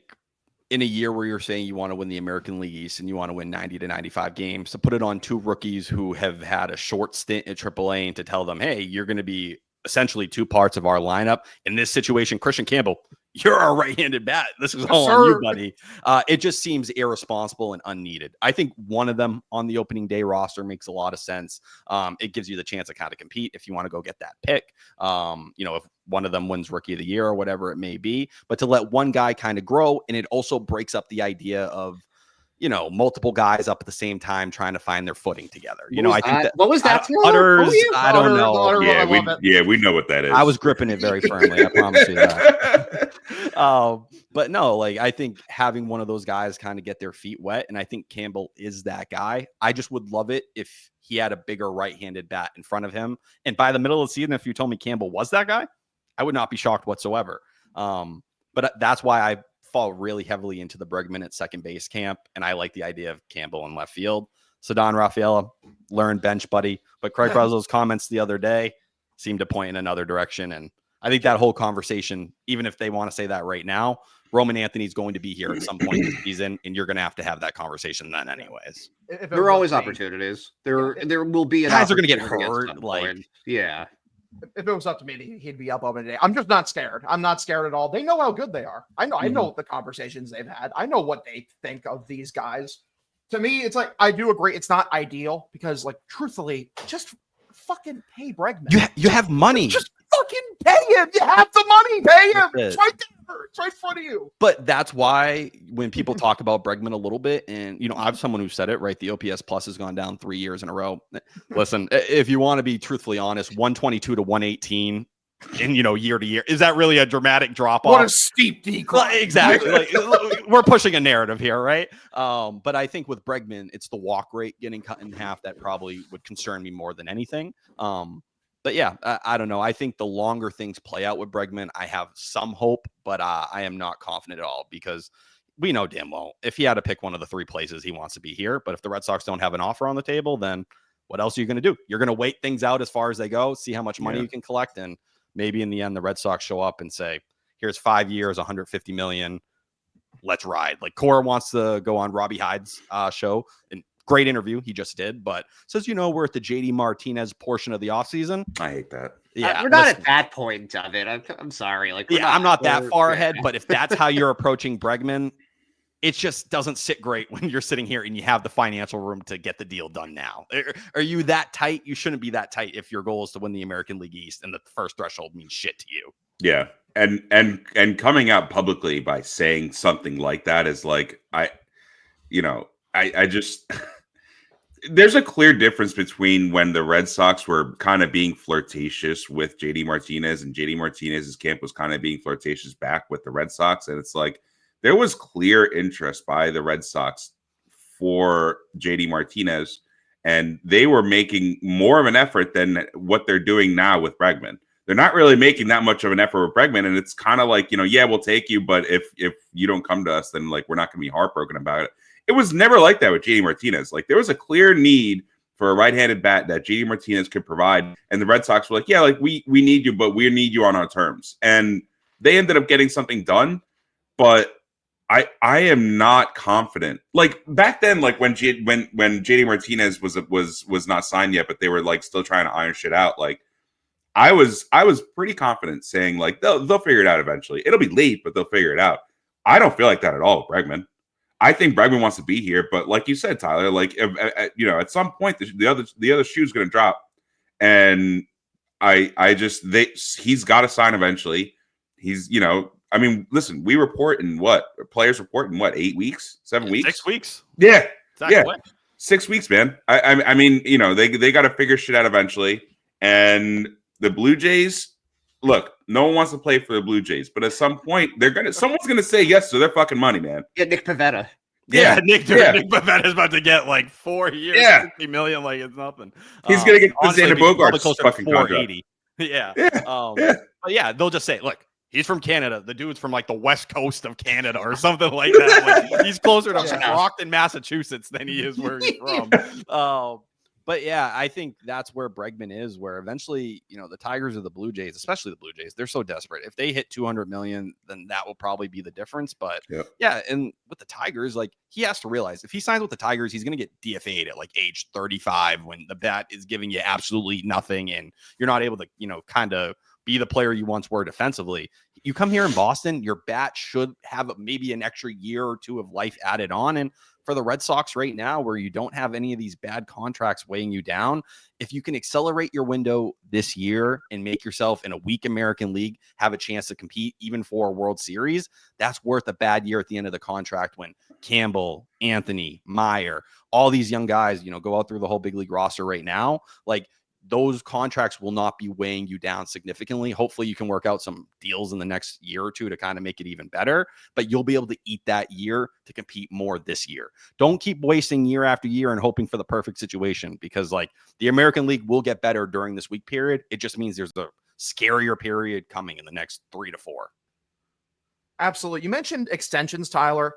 in a year where you're saying you want to win the American League East and you want to win 90 to 95 games, to put it on two rookies who have had a short stint at AAA and to tell them, hey, you're going to be essentially two parts of our lineup. In this situation, Christian Campbell, you're our right-handed bat. This is all on you, buddy. It just seems irresponsible and unneeded. I think one of them on the opening day roster makes a lot of sense. It gives you the chance to kind of compete if you want to go get that pick. If one of them wins Rookie of the Year or whatever it may be. But to let one guy kind of grow, and it also breaks up the idea of multiple guys up at the same time trying to find their footing together. I think what was that? Utters, I don't know. We know what that is. I was gripping it very firmly. I promise you that. But no, I think having one of those guys kind of get their feet wet, and I think Campbell is that guy. I just would love it if he had a bigger right-handed bat in front of him. And by the middle of the season, if you told me Campbell was that guy, I would not be shocked whatsoever. But that's why I fall really heavily into the Bregman at second base camp, and I like the idea of Campbell in left field. Ceddanne Rafaela, learn bench, buddy. But Craig Breslo's comments the other day seemed to point in another direction, and I think that whole conversation, even if they want to say that right now, Roman Anthony's going to be here at some point this season, and you're going to have that conversation then anyways. There are always opportunities. There will be an guys are going to get hurt. Yeah. If it was up to me, he'd be up opening day. I'm just not scared. I'm not scared at all. They know how good they are. I know the conversations they've had. I know what they think of these guys. To me, it's I do agree. It's not ideal because, truthfully, just fucking pay Bregman. You have money. Just fucking pay him. You have the money. Pay him. It's right there. It's right in front of you. But that's why when people talk about Bregman a little bit, and I'm someone who said it, right? The OPS plus has gone down 3 years in a row. Listen, if you want to be truthfully honest, 122 to 118 in year to year, is that really a dramatic drop off? What a steep decline. Exactly. We're pushing a narrative here, right? But I think with Bregman, it's the walk rate getting cut in half that probably would concern me more than anything. But yeah, I don't know. I think the longer things play out with Bregman, I have some hope, but I am not confident at all because we know damn well if he had to pick one of the three places, he wants to be here. But if the Red Sox don't have an offer on the table, then what else are you going to do? You're going to wait things out as far as they go, see how much money you can collect. And maybe in the end, the Red Sox show up and say, here's 5 years, $150 million. Let's ride. Cora wants to go on Robbie Hyde's show, and great interview he just did, but says, we're at the JD Martinez portion of the offseason. I hate that. Yeah, we're not at that point of it. I'm sorry. I'm not that far ahead, but if that's how you're approaching Bregman, it just doesn't sit great when you're sitting here and you have the financial room to get the deal done now. Are you that tight? You shouldn't be that tight if your goal is to win the American League East and the first threshold means shit to you. Yeah. And coming out publicly by saying something like that is I just there's a clear difference between when the Red Sox were kind of being flirtatious with JD Martinez and JD Martinez's camp was kind of being flirtatious back with the Red Sox. And it's there was clear interest by the Red Sox for JD Martinez, and they were making more of an effort than what they're doing now with Bregman. They're not really making that much of an effort with Bregman, and it's kind of yeah, we'll take you, but if you don't come to us, then we're not going to be heartbroken about it. It was never like that with JD Martinez. There was a clear need for a right-handed bat that JD Martinez could provide, and the Red Sox were we need you, but we need you on our terms. And they ended up getting something done, but I am not confident. Back then, when JD Martinez was not signed yet, but they were still trying to iron shit out. I was pretty confident saying they'll figure it out eventually. It'll be late, but they'll figure it out. I don't feel like that at all with Bregman. I think Bregman wants to be here, but like you said, Tyler, at some point the other shoe's going to drop, and he's got to sign eventually. He's listen, we report in players report in 8 weeks, 7 weeks, 6 weeks. Yeah, exactly. 6 weeks, man. I mean, they got to figure shit out eventually, and the Blue Jays. Look, no one wants to play for the Blue Jays, but at some point someone's gonna say yes to their fucking money, man. Yeah, Nick Pivetta. Yeah, Nick Pavetta's about to get 4 years, $50 million, it's nothing. He's gonna get the Xander Bogaerts closer fucking to 480. Yeah. But yeah, they'll just say, look, He's from Canada. The dude's from like the west coast of Canada or something like that. Like, he's closer to Brockton, Massachusetts than he is where he's from. But yeah, I think that's where Bregman is, where eventually, the Tigers or the Blue Jays, especially the Blue Jays, they're so desperate. If they hit 200 million, then that will probably be the difference. But yeah, and with the Tigers, like, he has to realize if he signs with the Tigers, he's going to get DFA'd at like age 35 when the bat is giving you absolutely nothing and you're not able to, kind of be the player you once were defensively. You come here in Boston, your bat should have maybe an extra year or two of life added on. And for the Red Sox right now, where you don't have any of these bad contracts weighing you down, if you can accelerate your window this year and make yourself in a weak American League have a chance to compete even for a World Series, that's worth a bad year at the end of the contract when Campbell, Anthony, Meyer, all these young guys, go out through the whole big league roster right now. Like, those contracts will not be weighing you down significantly. Hopefully you can work out some deals in the next year or two to kind of make it even better, but you'll be able to eat that year to compete more this year. Don't keep wasting year after year and hoping for the perfect situation, because like the American League will get better during this week period. It just means there's a scarier period coming in the next 3 to 4. Absolutely. You mentioned extensions, Tyler.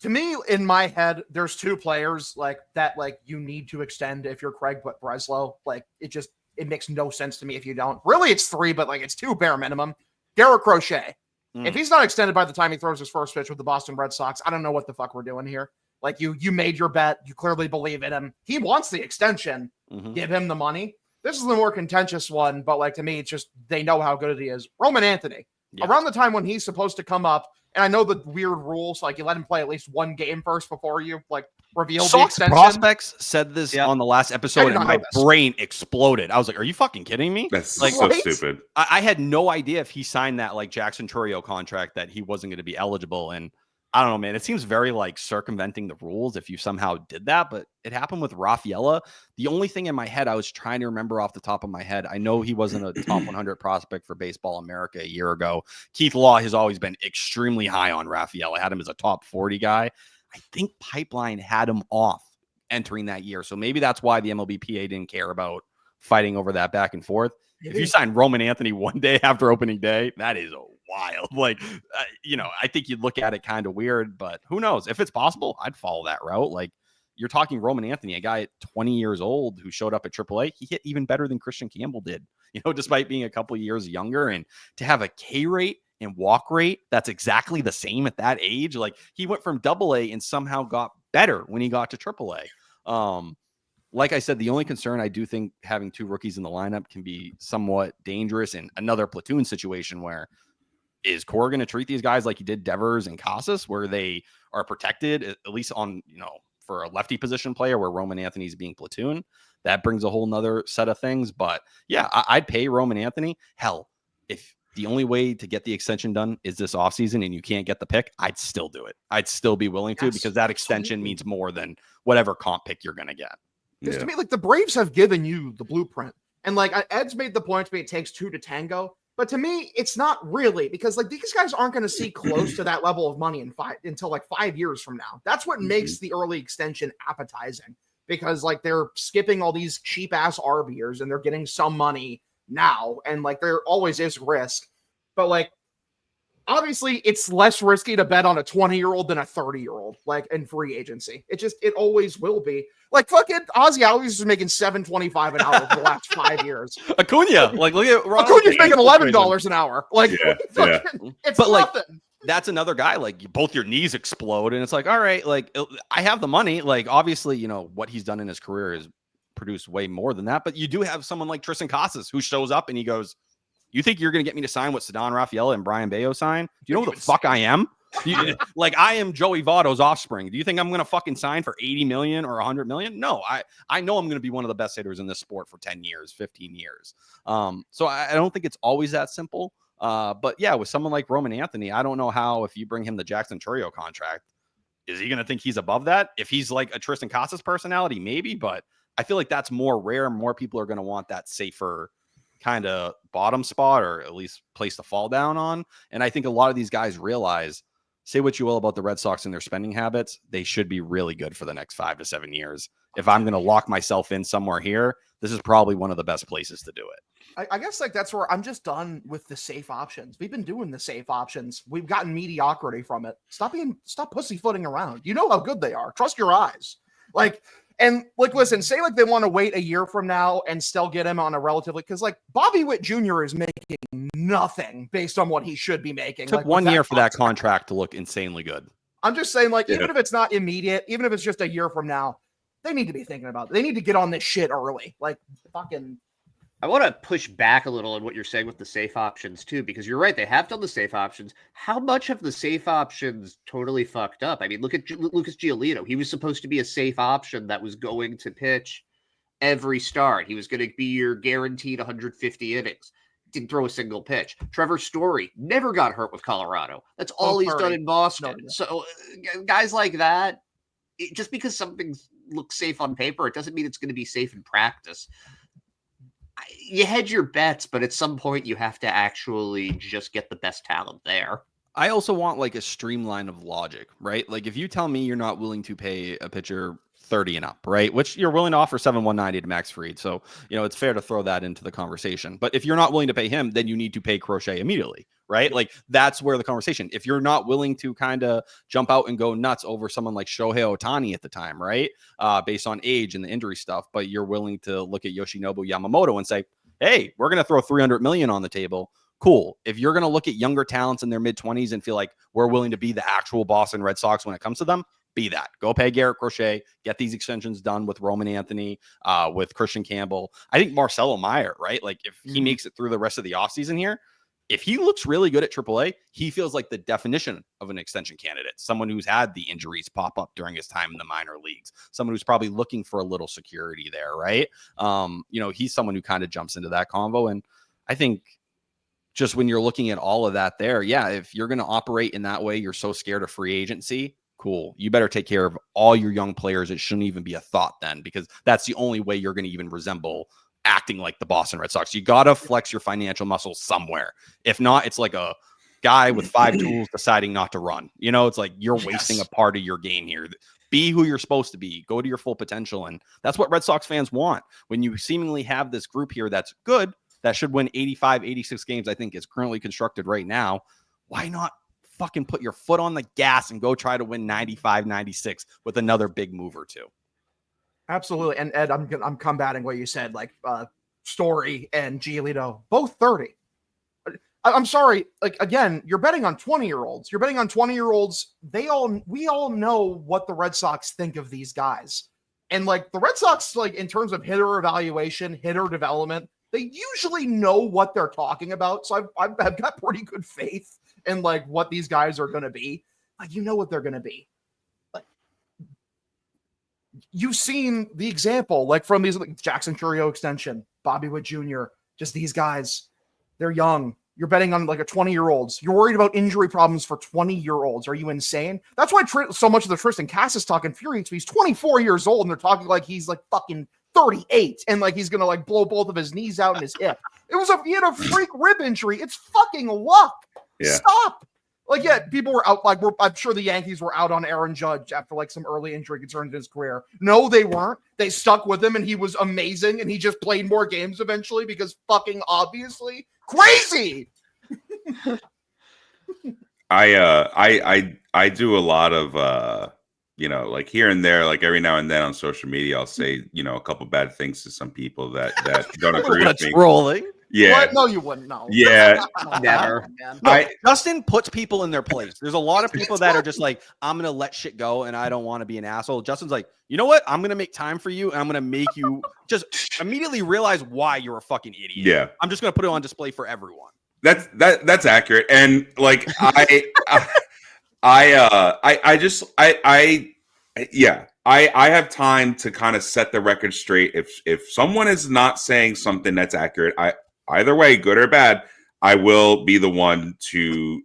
To me, in my head, there's two players like that, like you need to extend if you're Craig Breslow. Like it makes no sense to me if you don't. Really, it's 3, but like it's 2 bare minimum. Garrett Crochet. If he's not extended by the time he throws his first pitch with the Boston Red Sox, I don't know what the fuck we're doing here. Like you made your bet. You clearly believe in him. He wants the extension. Give him the money. This is the more contentious one, but like to me, it's just they know how good he is. Roman Anthony. Yes. Around the time when he's supposed to come up, and I know the weird rules, like you let him play at least one game first before you like reveal the extension. Prospects said this on the last episode, and my brain exploded. I was like, "Are you fucking kidding me?" That's like so stupid. I had no idea if he signed that like Jackson Chourio contract that he wasn't going to be eligible. And I don't know, man. It seems very like circumventing the rules if you somehow did that, but it happened with Rafaela. The only thing in my head I was trying to remember off the top of my head, I know he wasn't a top 100 prospect for Baseball America a year ago. Keith Law has always been extremely high on Rafaela. I had him as a top 40 guy. I think Pipeline had him off entering that year. So maybe that's why the MLBPA didn't care about fighting over that back and forth. If you sign Roman Anthony one day after opening day, that is wild. Like, I think you'd look at it kind of weird, but who knows? If it's possible, I'd follow that route. Like, you're talking Roman Anthony, a guy at 20 years old who showed up at AAA. He hit even better than Christian Campbell did, despite being a couple years younger. And to have a K rate and walk rate that's exactly the same at that age, like he went from AA and somehow got better when he got to AAA. Like I said, the only concern I do think having 2 rookies in the lineup can be somewhat dangerous in another platoon situation where is Cora going to treat these guys like he did Devers and Casas, where they are protected, at least on, for a lefty position player where Roman Anthony's being platoon. That brings a whole nother set of things. But yeah, I'd pay Roman Anthony. Hell, if the only way to get the extension done is this offseason and you can't get the pick, I'd still do it. I'd still be willing to, because that extension means more than whatever comp pick you're going to get. Because to me, like the Braves have given you the blueprint. And like Ed's made the point to me, it takes 2 to tango. But to me, it's not really, because like these guys aren't going to see close to that level of money until like 5 years from now. That's what makes the early extension appetizing, because like they're skipping all these cheap ass RB years and they're getting some money now. And like there always is risk, but like obviously it's less risky to bet on a 20-year-old than a 30-year-old, like in free agency. It always will be. Like fucking Ozzy Albies is making $7.25 an hour for the last 5 years. Acuna, like look at Acuna's making $11 an hour. Like, it's but nothing. Like, that's another guy. Like both your knees explode, and it's like, all right, like I have the money. Like obviously, what he's done in his career is produced way more than that. But you do have someone like Tristan Casas who shows up and he goes, "You think you're going to get me to sign what Ceddanne Rafaela and Brian Bayo sign? Do you know who the fuck I am? Like I am Joey Votto's offspring. Do you think I'm going to fucking sign for 80 million or 100 million? No, I know I'm going to be one of the best hitters in this sport for 10 years, 15 years. So I don't think it's always that simple. But yeah, with someone like Roman Anthony, I don't know how, if you bring him the Jackson Chourio contract, is he going to think he's above that? If he's like a Tristan Casas personality, maybe, but I feel like that's more rare. More people are going to want that safer kind of bottom spot, or at least place to fall down on. And I think a lot of these guys realize say what you will about the Red Sox and their spending habits, they should be really good for the next 5 to 7 years. If I'm going to lock myself in somewhere here, this is probably one of the best places to do it. I guess like that's where I'm just done with the safe options. We've been doing the safe options. We've gotten mediocrity from it. Stop pussyfooting around. You know how good they are. Trust your eyes. Listen, say like they want to wait a year from now and still get him on a relatively, because like Bobby Witt Jr. is making nothing based on what he should be making. It took 1 year for that contract to look insanely good. I'm just saying, like, even if it's not immediate, even if it's just a year from now, they need to be thinking about it. They need to get on this shit early. Like, fucking. I want to push back a little on what you're saying with the safe options too, because you're right. They have done the safe options. How much have the safe options totally fucked up? I mean, look at Lucas Giolito. He was supposed to be a safe option that was going to pitch every start. He was going to be your guaranteed 150 innings. Didn't throw a single pitch. Trevor Story never got hurt with Colorado. That's all he's done in Boston. No. So guys like that, just because something looks safe on paper, it doesn't mean it's going to be safe in practice. You hedge your bets, but at some point you have to actually just get the best talent there. I also want like a streamline of logic, right? Like if you tell me you're not willing to pay a pitcher 30 and up, right? Which you're willing to offer 7,190 to Max Fried. So, it's fair to throw that into the conversation. But if you're not willing to pay him, then you need to pay Crochet immediately, right? Like that's where the conversation. If you're not willing to kind of jump out and go nuts over someone like Shohei Ohtani at the time, right? Based on age and the injury stuff, but you're willing to look at Yoshinobu Yamamoto and say, hey, we're going to throw $300 million on the table. Cool. If you're going to look at younger talents in their mid-20s and feel like we're willing to be the actual Boston Red Sox when it comes to them, be that. Go pay Garrett Crochet. Get these extensions done with Roman Anthony, with Christian Campbell. I think Marcelo Meyer, right? Like if he makes it through the rest of the offseason here, if he looks really good at AAA, he feels like the definition of an extension candidate. Someone who's had the injuries pop up during his time in the minor leagues. Someone who's probably looking for a little security there, right? He's someone who kind of jumps into that convo. And I think just when you're looking at all of that there, yeah, if you're going to operate in that way, you're so scared of free agency, cool. You better take care of all your young players. It shouldn't even be a thought then, because that's the only way you're going to even resemble acting like the Boston Red Sox. You got to flex your financial muscles somewhere. If not, it's like a guy with 5 tools deciding not to run. It's like you're wasting a part of your game here. Be who you're supposed to be. Go to your full potential. And that's what Red Sox fans want. When you seemingly have this group here that's good, that should win 85, 86 games, I think is currently constructed right now. Why not fucking put your foot on the gas and go try to win 95, 96 with another big move or two? Absolutely. And Ed, I'm combating what you said, like Story and Giolito, both 30. I'm sorry. Like, again, you're betting on 20-year-olds. You're betting on 20-year-olds. We all know what the Red Sox think of these guys. And like the Red Sox, like in terms of hitter evaluation, hitter development, they usually know what they're talking about. So I've got pretty good faith in like what these guys are going to be. Like, what they're going to be. Like, you've seen the example, like from these like Jackson Chourio extension, Bobby Witt Jr., just these guys, they're young. You're betting on like a 20-year-olds. You're worried about injury problems for 20-year-olds. Are you insane? That's why so much of the Tristan Cassis talk infuriates me. He's 24 years old and they're talking like he's like fucking 38 and like he's gonna like blow both of his knees out in his hip. He had a freak rib injury. It's fucking luck. Yeah. Stop. Like, yeah, people were out. Like, I'm sure the Yankees were out on Aaron Judge after like some early injury concerns in his career. No, they weren't. They stuck with him and he was amazing and he just played more games eventually because fucking obviously crazy. I do a lot of like here and there, like every now and then on social media, I'll say, a couple bad things to some people that don't agree with me. Trolling. Yeah. What? No, you wouldn't. No. Yeah. Never. No, Justin puts people in their place. There's a lot of people that are just like, I'm going to let shit go and I don't want to be an asshole. Justin's like, you know what? I'm going to make time for you and I'm going to make you just immediately realize why you're a fucking idiot. Yeah. I'm just going to put it on display for everyone. That's accurate. And like, I have time to kind of set the record straight. If someone is not saying something that's accurate, either way, good or bad, I will be the one to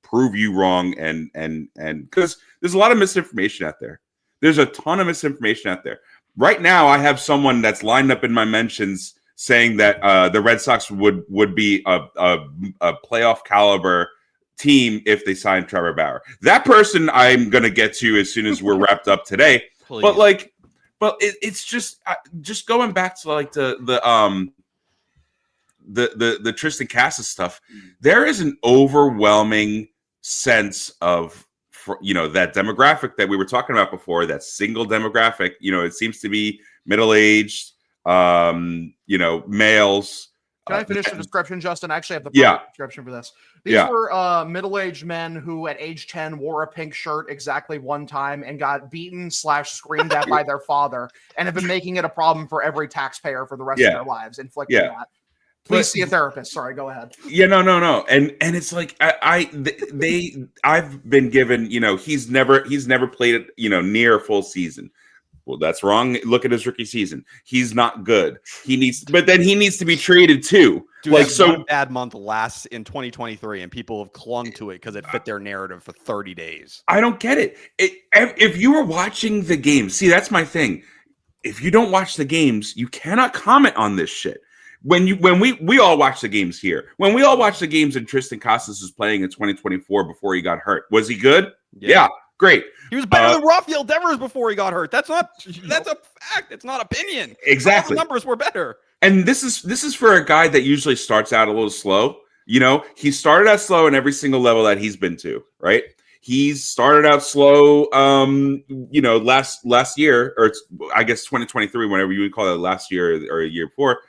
prove you wrong. And because there's a lot of misinformation out there. There's a ton of misinformation out there. Right now, I have someone that's lined up in my mentions saying that the Red Sox would be a playoff caliber team if they sign Trevor Bauer. That person I'm going to get to as soon as we're wrapped up today. Please. But it's just going back to like the Tristan Casas stuff. There is an overwhelming sense of, that demographic that we were talking about before, that single demographic. It seems to be middle-aged, males. Can I finish the description, Justin? I actually have the description for this. These were middle-aged men who at age 10 wore a pink shirt exactly one time and got beaten / screamed at by their father and have been making it a problem for every taxpayer for the rest of their lives, inflicting that. Please see a therapist. Sorry, go ahead. Yeah, no. And it's like I've been given, he's never played it, near a full season. Well, that's wrong. Look at his rookie season. He's not good. But then he needs to be traded too. Dude, like, so one bad month lasts in 2023, and people have clung to it because it fit their narrative for 30 days. I don't get it. If you were watching the games, see, that's my thing. If you don't watch the games, you cannot comment on this shit. When we all watch the games here, when we all watch the games and Tristan Casas was playing in 2024 before he got hurt, was he good? Yeah. Great. He was better than Rafael Devers before he got hurt. That's a fact. It's not opinion. Exactly. The numbers were better. And this is for a guy that usually starts out a little slow. He started out slow in every single level that he's been to, right? He's started out slow, last year, or I guess 2023, whenever you would call it last year or a year before.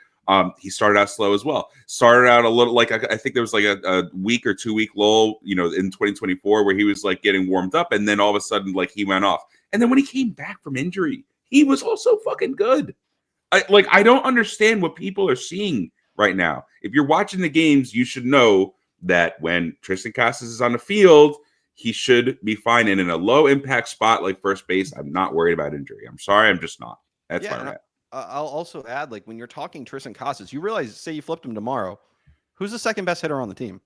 He started out slow as well. Started out a little, like, I think there was like a week or 2 week lull, in 2024 where he was like getting warmed up, and then all of a sudden, like, he went off. And then when he came back from injury, he was also fucking good. I don't understand what people are seeing right now. If you're watching the games, you should know that when Tristan Casas is on the field, he should be fine. And in a low impact spot like first base, I'm not worried about injury. I'm sorry, I'm just not. That's fine. I'll also add, like, when you're talking Tristan Casas, you realize, say you flipped him tomorrow, who's the second best hitter on the team?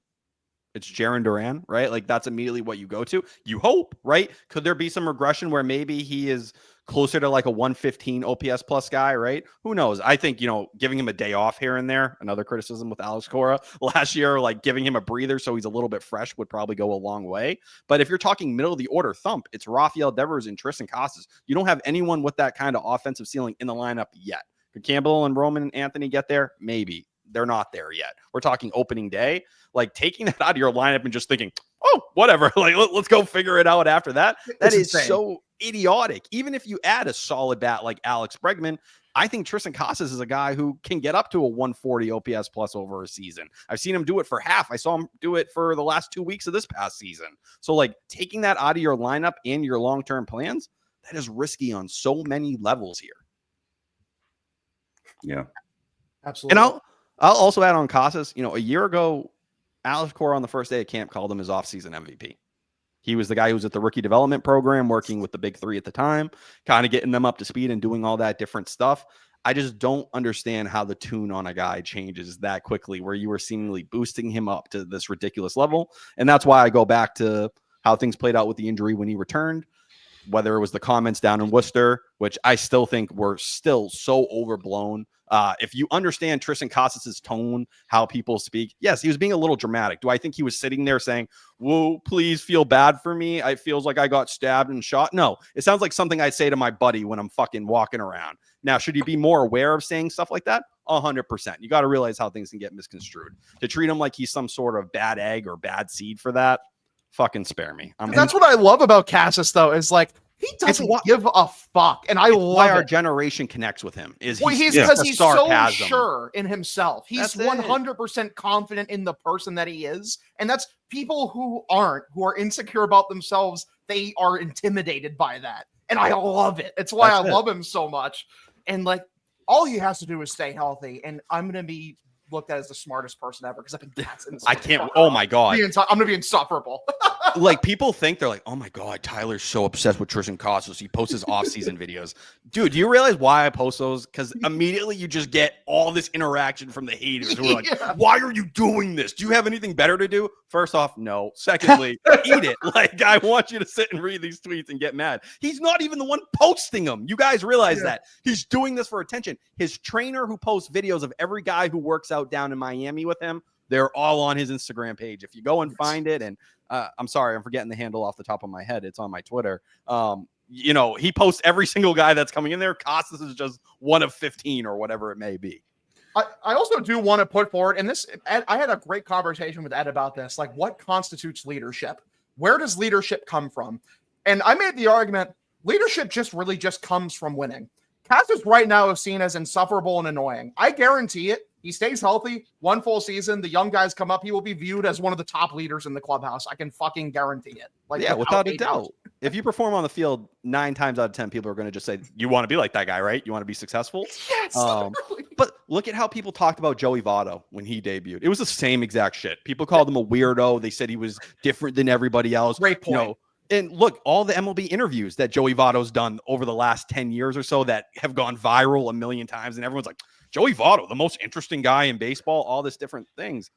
It's Jarren Duran, right? Like, that's immediately what you go to. You hope, right? Could there be some regression where maybe he is closer to like a 115 OPS plus guy, right? Who knows? I think, giving him a day off here and there, another criticism with Alex Cora last year, like giving him a breather so he's a little bit fresh would probably go a long way. But if you're talking middle of the order thump, it's Rafael Devers and Tristan Casas. You don't have anyone with that kind of offensive ceiling in the lineup yet. Could Campbell and Roman and Anthony get there? Maybe. They're not there yet. We're talking opening day. Like, taking that out of your lineup and just thinking, oh, whatever. Like, let's go figure it out after that. That is insane. So idiotic. Even if you add a solid bat like Alex Bregman, I think Tristan Casas is a guy who can get up to a 140 OPS plus over a season. I've seen him do it for half. I saw him do it for the last 2 weeks of this past season. So, like, taking that out of your lineup and your long-term plans, that is risky on so many levels here. Yeah, absolutely. And I'll also add on Casas, a year ago, Alex Cora on the first day of camp called him his offseason MVP. He was the guy who was at the rookie development program, working with the big three at the time, kind of getting them up to speed and doing all that different stuff. I just don't understand how the tune on a guy changes that quickly, where you were seemingly boosting him up to this ridiculous level. And that's why I go back to how things played out with the injury when he returned, whether it was the comments down in Worcester, which I still think were still so overblown. If you understand Tristan Casas' tone, how people speak, yes, he was being a little dramatic. Do I think he was sitting there saying, whoa, please feel bad for me? It feels like I got stabbed and shot. No, it sounds like something I'd say to my buddy when I'm fucking walking around. Now, should you be more aware of saying stuff like that? 100%. You got to realize how things can get misconstrued. To treat him like he's some sort of bad egg or bad seed for that, fucking spare me. That's what I love about Casas, though, is like, he doesn't give a fuck, and I love why our it. Generation connects with him. Is he's so sure in himself. He's 100% confident in the person that he is, and that's people who are insecure about themselves. They are intimidated by that, and I love it. It's why I love him so much. And like, all he has to do is stay healthy, and I'm gonna be looked at as the smartest person ever because I think that's I can't. Oh my god, I'm gonna be insufferable. Like, people think they're like, oh my god, Tyler's so obsessed with Tristan Casas. He posts his off-season videos. Dude, do you realize why I post those? Because immediately you just get all this interaction from the haters who are like, why are you doing this? Do you have anything better to do? First off, no. Secondly, eat it. Like, I want you to sit and read these tweets and get mad. He's not even the one posting them. You guys realize that. He's doing this for attention. His trainer, who posts videos of every guy who works out down in Miami with him, They're all on his Instagram page. If you go and find it, and I'm sorry, I'm forgetting the handle off the top of my head. It's on my Twitter. He posts every single guy that's coming in there. Costas is just one of 15 or whatever it may be. I also do want to put forward, and this, Ed, I had a great conversation with Ed about this. Like, what constitutes leadership? Where does leadership come from? And I made the argument, leadership really just comes from winning. Cassis right now is seen as insufferable and annoying. I guarantee it. He stays healthy, one full season. The young guys come up. He will be viewed as one of the top leaders in the clubhouse. I can fucking guarantee it. Like, yeah, without a doubt. If you perform on the field 9 times out of 10, people are going to just say, you want to be like that guy, right? You want to be successful? Yes. But look at how people talked about Joey Votto when he debuted. It was the same exact shit. People called him a weirdo. They said he was different than everybody else. Great point. And look, all the MLB interviews that Joey Votto's done over the last 10 years or so that have gone viral a million times, and everyone's like, Joey Votto, the most interesting guy in baseball, all this different things.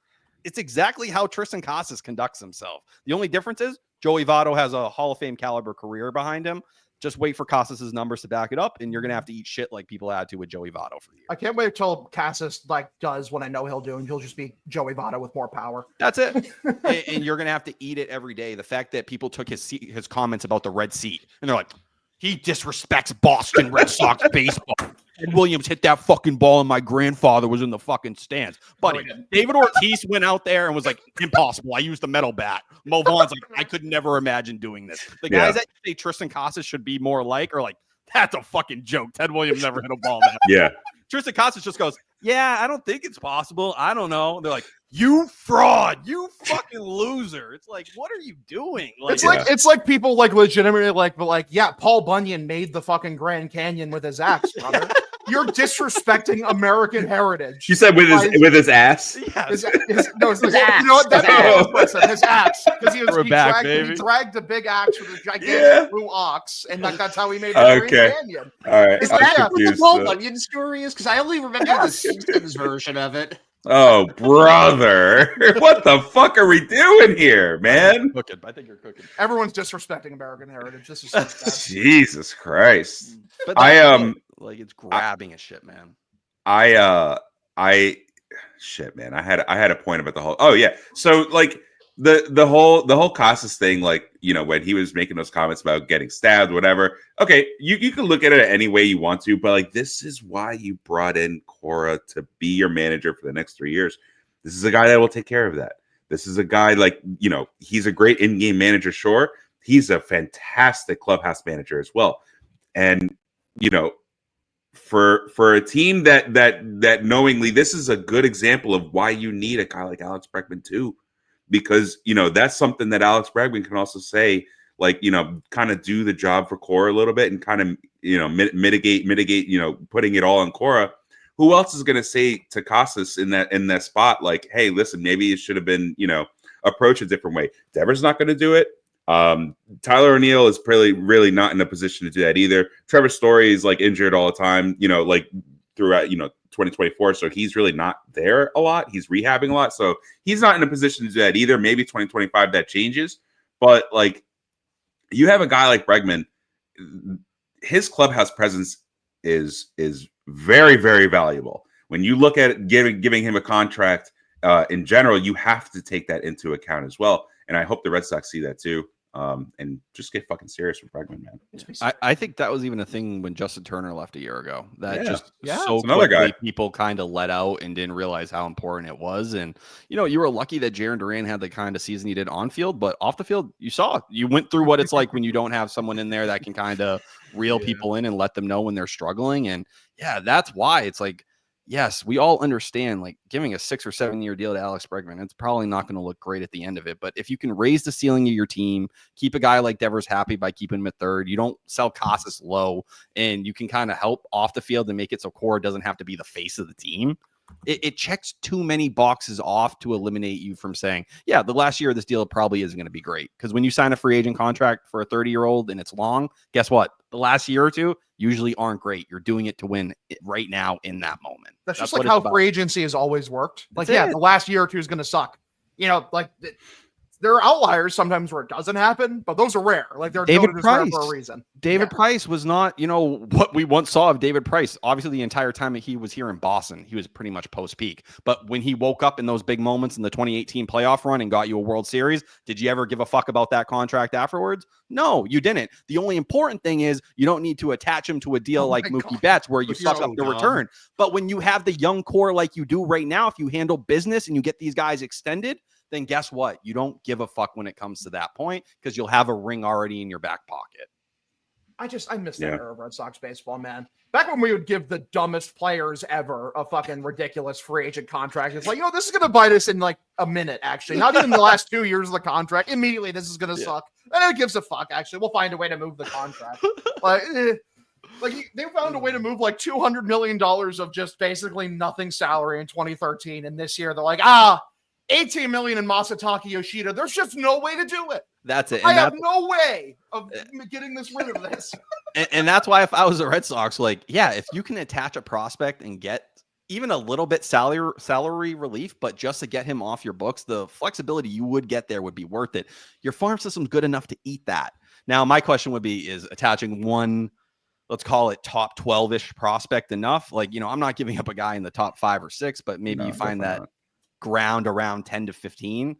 It's exactly how Tristan Casas conducts himself. The only difference is Joey Votto has a Hall of Fame caliber career behind him. Just wait for Casas's numbers to back it up, and you're going to have to eat shit like people had to with Joey Votto for years. I can't wait till Casas does what I know he'll do, and he'll just be Joey Votto with more power. That's it. And you're going to have to eat it every day. The fact that people took his comments about the red seat, and they're like, he disrespects Boston Red Sox baseball. Ted Williams hit that fucking ball, and my grandfather was in the fucking stands. Buddy, David Ortiz went out there and was like, impossible. I used the metal bat. Mo Vaughn's like, I could never imagine doing this. The guys that say Tristan Casas should be more like are like, that's a fucking joke. Ted Williams never hit a ball that. Yeah. Tristan Casas just goes, yeah, I don't think it's possible. I don't know. They're like, you fraud, you fucking loser. It's like, what are you doing? Like, it's like people legitimately yeah, Paul Bunyan made the fucking Grand Canyon with his axe, brother. You're disrespecting American heritage. You said with his ass? Yeah. His axe. You know what? That's his axe. Because he dragged a big axe with a gigantic blue ox, and that's how he made the Grand Canyon. All right. Is that what the Paul Bunyan story is? Because I only remember the Simpsons version of it. Oh, brother. What the fuck are we doing here, man? I think you're cooking. Everyone's disrespecting American heritage. This is so Jesus Christ. But it's grabbing a shit, man. Shit, man. I had a point about the whole. Oh yeah. So like the whole Casas thing, like, you know, when he was making those comments about getting stabbed, whatever. Okay, you can look at it any way you want to, but like, this is why you brought in Cora to be your manager for the next 3 years. This is a guy that will take care of that. This is a guy, like, you know, he's a great in-game manager, sure. He's a fantastic clubhouse manager as well. And, you know, for a team that knowingly, this is a good example of why you need a guy like Alex Bregman too. Because, you know, that's something that Alex Bregman can also say, like, you know, kind of do the job for Cora a little bit and kind of, you know, mitigate, you know, putting it all on Cora. Who else is going to say to Casas in that spot, like, hey, listen, maybe it should have been, you know, approach a different way. Devers not going to do it. Tyler O'Neill is really not in a position to do that either. Trevor Story is like injured all the time, you know, like throughout, you know, 2024. So he's really not there a lot. He's rehabbing a lot. So he's not in a position to do that either. Maybe 2025 that changes. But like, you have a guy like Bregman, his clubhouse presence is very, very valuable. When you look at it, giving him a contract in general, you have to take that into account as well. And I hope the Red Sox see that too. And just get fucking serious with Bregman, man. I think that was even a thing when Justin Turner left a year ago. That so another guy people kind of let out and didn't realize how important it was. And, you know, you were lucky that Jarren Duran had the kind of season he did on field, but off the field, you went through what it's like when you don't have someone in there that can kind of reel people in and let them know when they're struggling. And yeah, that's why it's like, yes, we all understand, like, giving a 6 or 7 year deal to Alex Bregman, it's probably not going to look great at the end of it. But if you can raise the ceiling of your team, keep a guy like Devers happy by keeping him at third, you don't sell Casas low, and you can kind of help off the field and make it so Cora doesn't have to be the face of the team. It checks too many boxes off to eliminate you from saying, yeah, the last year of this deal probably isn't going to be great. Because when you sign a free agent contract for a 30-year-old and it's long, guess what? The last year or two usually aren't great. You're doing it to win right now in that moment. That's just like how free agency has always worked. Like, the last year or two is going to suck. You know, like there are outliers sometimes where it doesn't happen, but those are rare. Like they're David noted as rare Price. for a reason. David Yeah. Price was not, what we once saw of David Price. Obviously, the entire time that he was here in Boston, he was pretty much post-peak. But when he woke up in those big moments in the 2018 playoff run and got you a World Series, did you ever give a fuck about that contract afterwards? No, you didn't. The only important thing is you don't need to attach him to a deal like Mookie Betts where you You're fuck up so the dumb. return. But when you have the young core like you do right now, if you handle business and you get these guys extended, then guess what? You don't give a fuck when it comes to that point because you'll have a ring already in your back pocket. I miss that era of Red Sox baseball, man. Back when we would give the dumbest players ever a fucking ridiculous free agent contract. It's like, this is going to bite us in like a minute, actually. Not even the last 2 years of the contract. Immediately, this is going to suck. And who gives a fuck, actually? We'll find a way to move the contract. Like they found a way to move like $200 million of just basically nothing salary in 2013. And this year, they're like, 18 million in Masataka Yoshida. There's just no way to do it. That's it. I have no way of getting rid of this. And that's why if I was the Red Sox, if you can attach a prospect and get even a little bit salary relief, but just to get him off your books, the flexibility you would get there would be worth it. Your farm system's good enough to eat that. Now, my question would be, is attaching one, let's call it top 12-ish prospect enough? I'm not giving up a guy in the top 5 or 6, but maybe you find that ground around 10 to 15.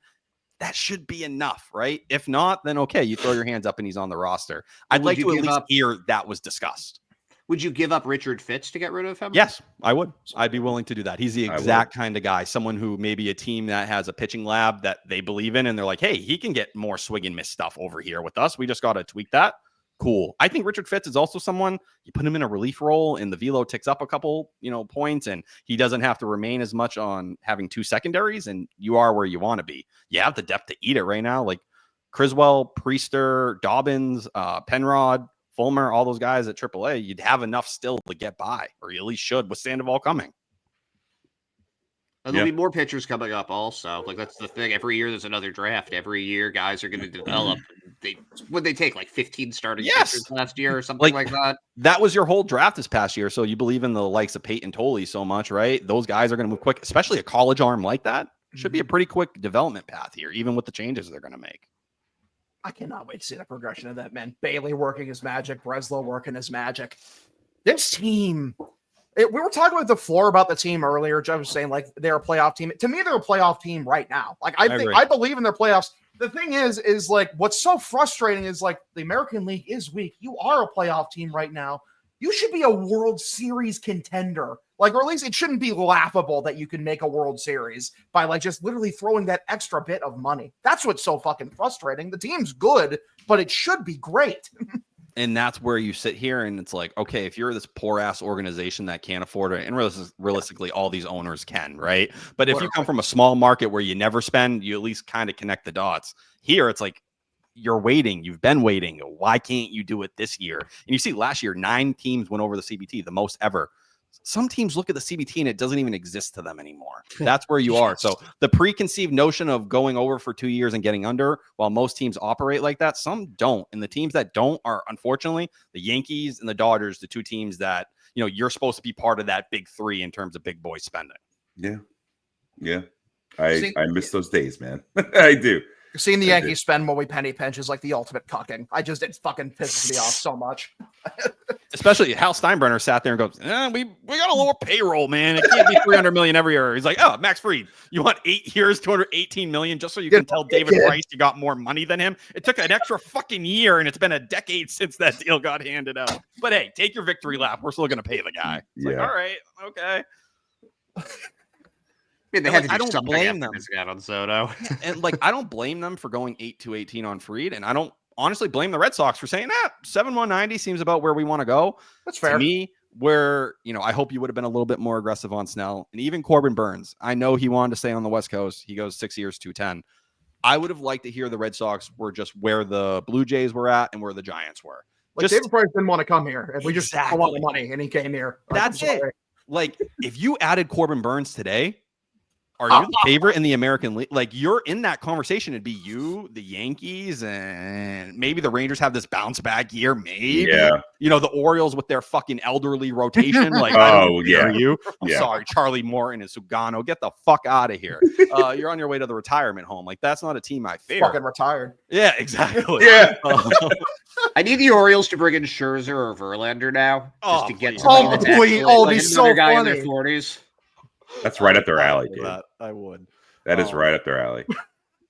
That should be enough, right? If not, then okay, you throw your hands up and he's on the roster. I'd like to at least hear that was discussed. Would you give up Richard Fitz to get rid of him? Yes, I would. I'd be willing to do that. He's the exact kind of guy, someone who maybe a team that has a pitching lab that they believe in, and they're like, hey, he can get more swing and miss stuff over here with us. We just got to tweak that. Cool. I think Richard Fitz is also someone you put him in a relief role and the velo ticks up a couple, points, and he doesn't have to remain as much on having 2 secondaries, and you are where you want to be. You have the depth to eat it right now. Like Criswell, Priester, Dobbins, Penrod, Fulmer, all those guys at AAA, you'd have enough still to get by, or you at least should with Sandoval coming. And there'll be more pitchers coming up also. That's the thing. Every year there's another draft. Every year guys are going to develop. They take like 15 starting pitchers last year or something like that. That was your whole draft this past year. So you believe in the likes of Peyton Tolley so much, right? Those guys are going to move quick, especially a college arm like that. Should be a pretty quick development path here, even with the changes they're going to make. I cannot wait to see the progression of that, man. Bailey working his magic, Breslow working his magic. This team... we were talking with the floor about the team earlier. Joe was saying they're a playoff team. To me, they're a playoff team right now. I believe in their playoffs. The thing is what's so frustrating is the American League is weak. You are a playoff team right now. You should be a World Series contender. Or at least it shouldn't be laughable that you can make a World Series by just literally throwing that extra bit of money. That's what's so fucking frustrating. The team's good, but it should be great. And that's where you sit here and it's like, okay, if you're this poor ass organization that can't afford it, and realistically, all these owners can, right? But if you come from a small market where you never spend, you at least kind of connect the dots. Here, it's like you're waiting. You've been waiting. Why can't you do it this year? And you see last year, 9 teams went over the CBT, the most ever. Some teams look at the CBT and it doesn't even exist to them anymore. That's where you are. So the preconceived notion of going over for 2 years and getting under, while most teams operate like that, some don't. And the teams that don't are, unfortunately, the Yankees and the Dodgers, the 2 teams that, you're supposed to be part of that big 3 in terms of big boy spending. Yeah. I miss those days, man. I do. Seeing the Yankees spend when we penny pinch is like the ultimate cucking. It fucking pisses me off so much. Especially Hal Steinbrenner sat there and goes, we got a lower payroll, man. It can't be $300 million every year. He's like, Max Fried, you want 8 years, $218 million just so you can tell David Price you got more money than him? It took an extra fucking year, and it's been a decade since that deal got handed out. But hey, take your victory lap. We're still going to pay the guy. It's like, all right, okay. They had to I don't blame them. On Soto. And I don't blame them for going 8-18 on Fried, and I don't honestly blame the Red Sox for saying 7-190 seems about where we want to go. That's fair. To me, where I hope you would have been a little bit more aggressive on Snell and even Corbin Burns. I know he wanted to stay on the West Coast. He goes 6 years, 210. I would have liked to hear the Red Sox were just where the Blue Jays were at and where the Giants were. David Price didn't want to come here. If we just a lot of money and he came here. That's it. If you added Corbin Burns today, are you the favorite in the American League? Like, you're in that conversation. It'd be you, the Yankees, and maybe the Rangers have this bounce back year. Maybe, the Orioles with their fucking elderly rotation. Like, I don't hear you. I'm sorry, Charlie Morton and Sugano. Get the fuck out of here. You're on your way to the retirement home. Like, that's not a team I favor. Fucking retired. Yeah, exactly. Yeah. I need the Orioles to bring in Scherzer or Verlander now, just to get somebody that's actually, like so guy funny. in their 40s. That's right up their alley, dude. I would. That is right up their alley.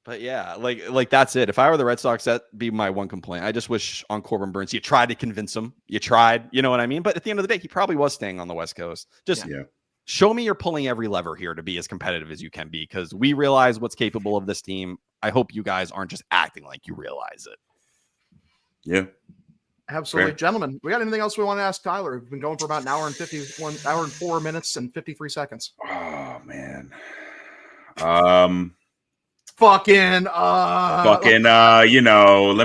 But yeah, like that's it. If I were the Red Sox, that'd be my one complaint. I just wish on Corbin Burns, you tried to convince him. You tried, you know what I mean? But at the end of the day, he probably was staying on the West Coast. Just show me you're pulling every lever here to be as competitive as you can be, because we realize what's capable of this team. I hope you guys aren't just acting like you realize it. Yeah. Absolutely. Fair. Gentlemen, we got anything else we want to ask Tyler? We've been going for about an hour and 4 minutes and 53 seconds. Oh man. Fucking let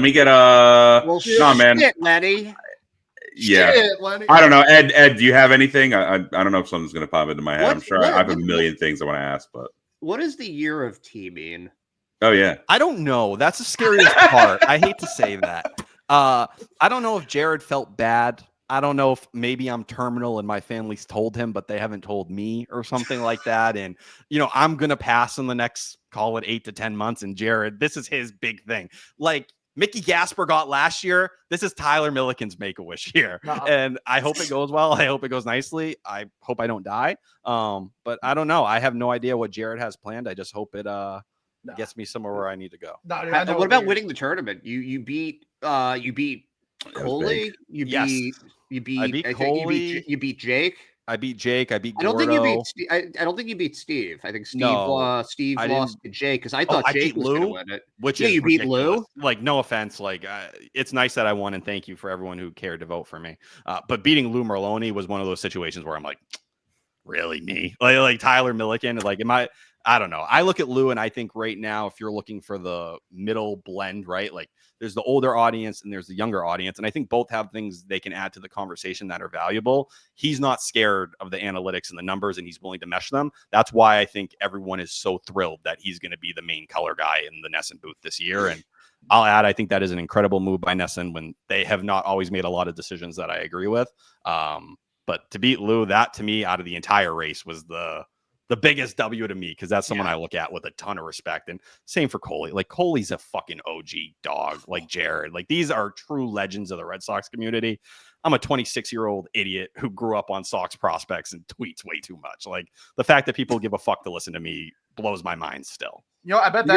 me get man. Shit, Lenny. Yeah. Shit, Lenny. I don't know. Ed, do you have anything? I don't know if something's gonna pop into my head. I'm sure I have a million things I want to ask, but what does the year of T mean? Oh yeah. I don't know. That's the scariest part. I hate to say that. I don't know if Jared felt bad. I don't know if maybe I'm terminal and my family's told him, but they haven't told me or something like that. And, I'm going to pass in the next, call it 8 to 10 months. And Jared, this is his big thing. Like Mickey Gasper got last year. This is Tyler Milliken's Make-A-Wish here. And I hope it goes well. I hope it goes nicely. I hope I don't die. But I don't know. I have no idea what Jared has planned. I just hope it gets me somewhere where I need to go. What about winning the tournament? You beat Coley. You beat Coley. You beat Jake. I beat Jake. I beat. I don't think you beat. I don't think you beat Steve. I think Steve lost to Jake because I thought Jake was going to win it. Which you ridiculous. beat Lou. Like, no offense. Like, it's nice that I won, and thank you for everyone who cared to vote for me. But beating Lou Merloni was one of those situations where I'm like, really me? Like Tyler Milliken? Like, I don't know. I look at Lou and I think right now, if you're looking for the middle blend, right? Like there's the older audience and there's the younger audience. And I think both have things they can add to the conversation that are valuable. He's not scared of the analytics and the numbers, and he's willing to mesh them. That's why I think everyone is so thrilled that he's going to be the main color guy in the Nesson booth this year. And I'll add, I think that is an incredible move by Nesson when they have not always made a lot of decisions that I agree with. But to beat Lou, that to me out of the entire race was the biggest W to me, because that's someone I look at with a ton of respect. And same for Coley. Like Coley's a fucking OG dog, like Jared. Like these are true legends of the Red Sox community. I'm a 26-year-old idiot who grew up on Sox prospects and tweets way too much. Like the fact that people give a fuck to listen to me blows my mind still. I bet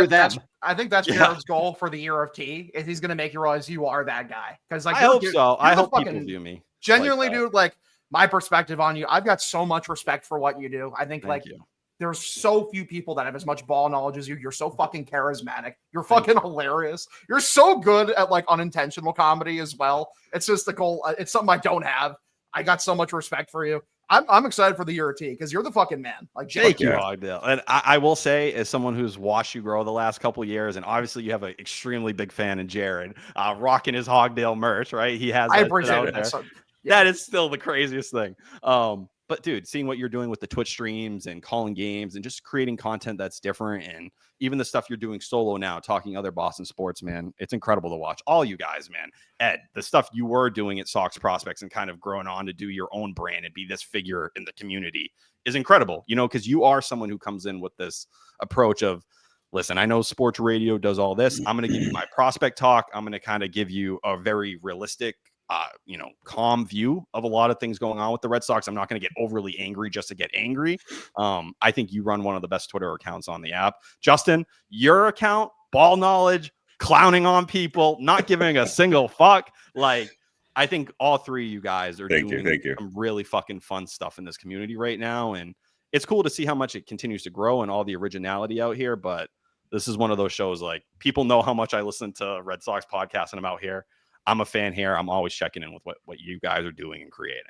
I think that's Jared's goal for the year of T. Is he's going to make you realize you are that guy. Because like I hope so. I hope people view me genuinely, dude. Like my perspective on you, I've got so much respect for what you do. I think there's so few people that have as much ball knowledge as you. You're so fucking charismatic. You're fucking hilarious. You're so good at like unintentional comedy as well. It's just the goal. It's something I don't have. I got so much respect for you. I'm excited for the year of T because you're the fucking man. Like, thank you, Hogdale. And I will say, as someone who's watched you grow the last couple of years, and obviously you have an extremely big fan in Jared, rocking his Hogdale merch, right? He has. I appreciate it. That is still the craziest thing. But dude, seeing what you're doing with the Twitch streams and calling games and just creating content that's different, and even the stuff you're doing solo now, talking other Boston sports, man, it's incredible to watch. All you guys, man. Ed, the stuff you were doing at Sox Prospects and kind of growing on to do your own brand and be this figure in the community is incredible, because you are someone who comes in with this approach of, listen, I know sports radio does all this. I'm going to give you my prospect talk. I'm going to kind of give you a very realistic, calm view of a lot of things going on with the Red Sox. I'm not going to get overly angry just to get angry. I think you run one of the best Twitter accounts on the app. Justin, your account, ball knowledge, clowning on people, not giving a single fuck. Like, I think all three of you guys are doing some really fucking fun stuff in this community right now. And it's cool to see how much it continues to grow and all the originality out here. But this is one of those shows, like, people know how much I listen to Red Sox podcasts and I'm out here. I'm a fan here. I'm always checking in with what you guys are doing and creating.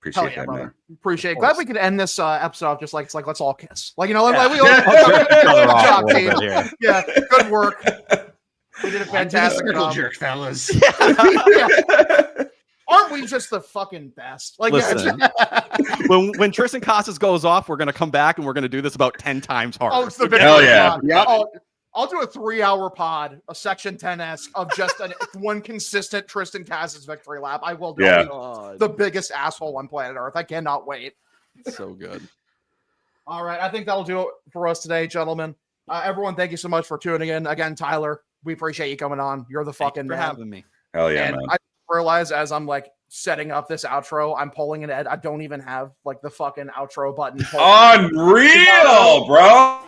Appreciate that, brother. Man. Appreciate it. Glad we could end this episode off just like it's like let's all kiss. Like, we all good job, team. Yeah, good work. We did a fantastic job. Jerk, fellas. Yeah. Aren't we Queen's just the fucking best. Like, Listen, when Tristan Casas goes off, we're gonna come back and we're gonna do this about 10 times harder. oh, it's the Hell victory yeah. pod. Yep. I'll do a 3-hour pod, a Section 10-esque of just one consistent Tristan Casas victory lap. I will do Yeah. the biggest asshole on planet Earth. I cannot wait. So good. All right, I think that'll do it for us today, gentlemen. Everyone, thank you so much for tuning in. Again, Tyler, we appreciate you coming on. You're the fucking Thanks for man. having me. Hell yeah, And man. I realize as I'm like setting up this outro, I'm pulling an Ed. I don't even have like the fucking outro button. Unreal, bro.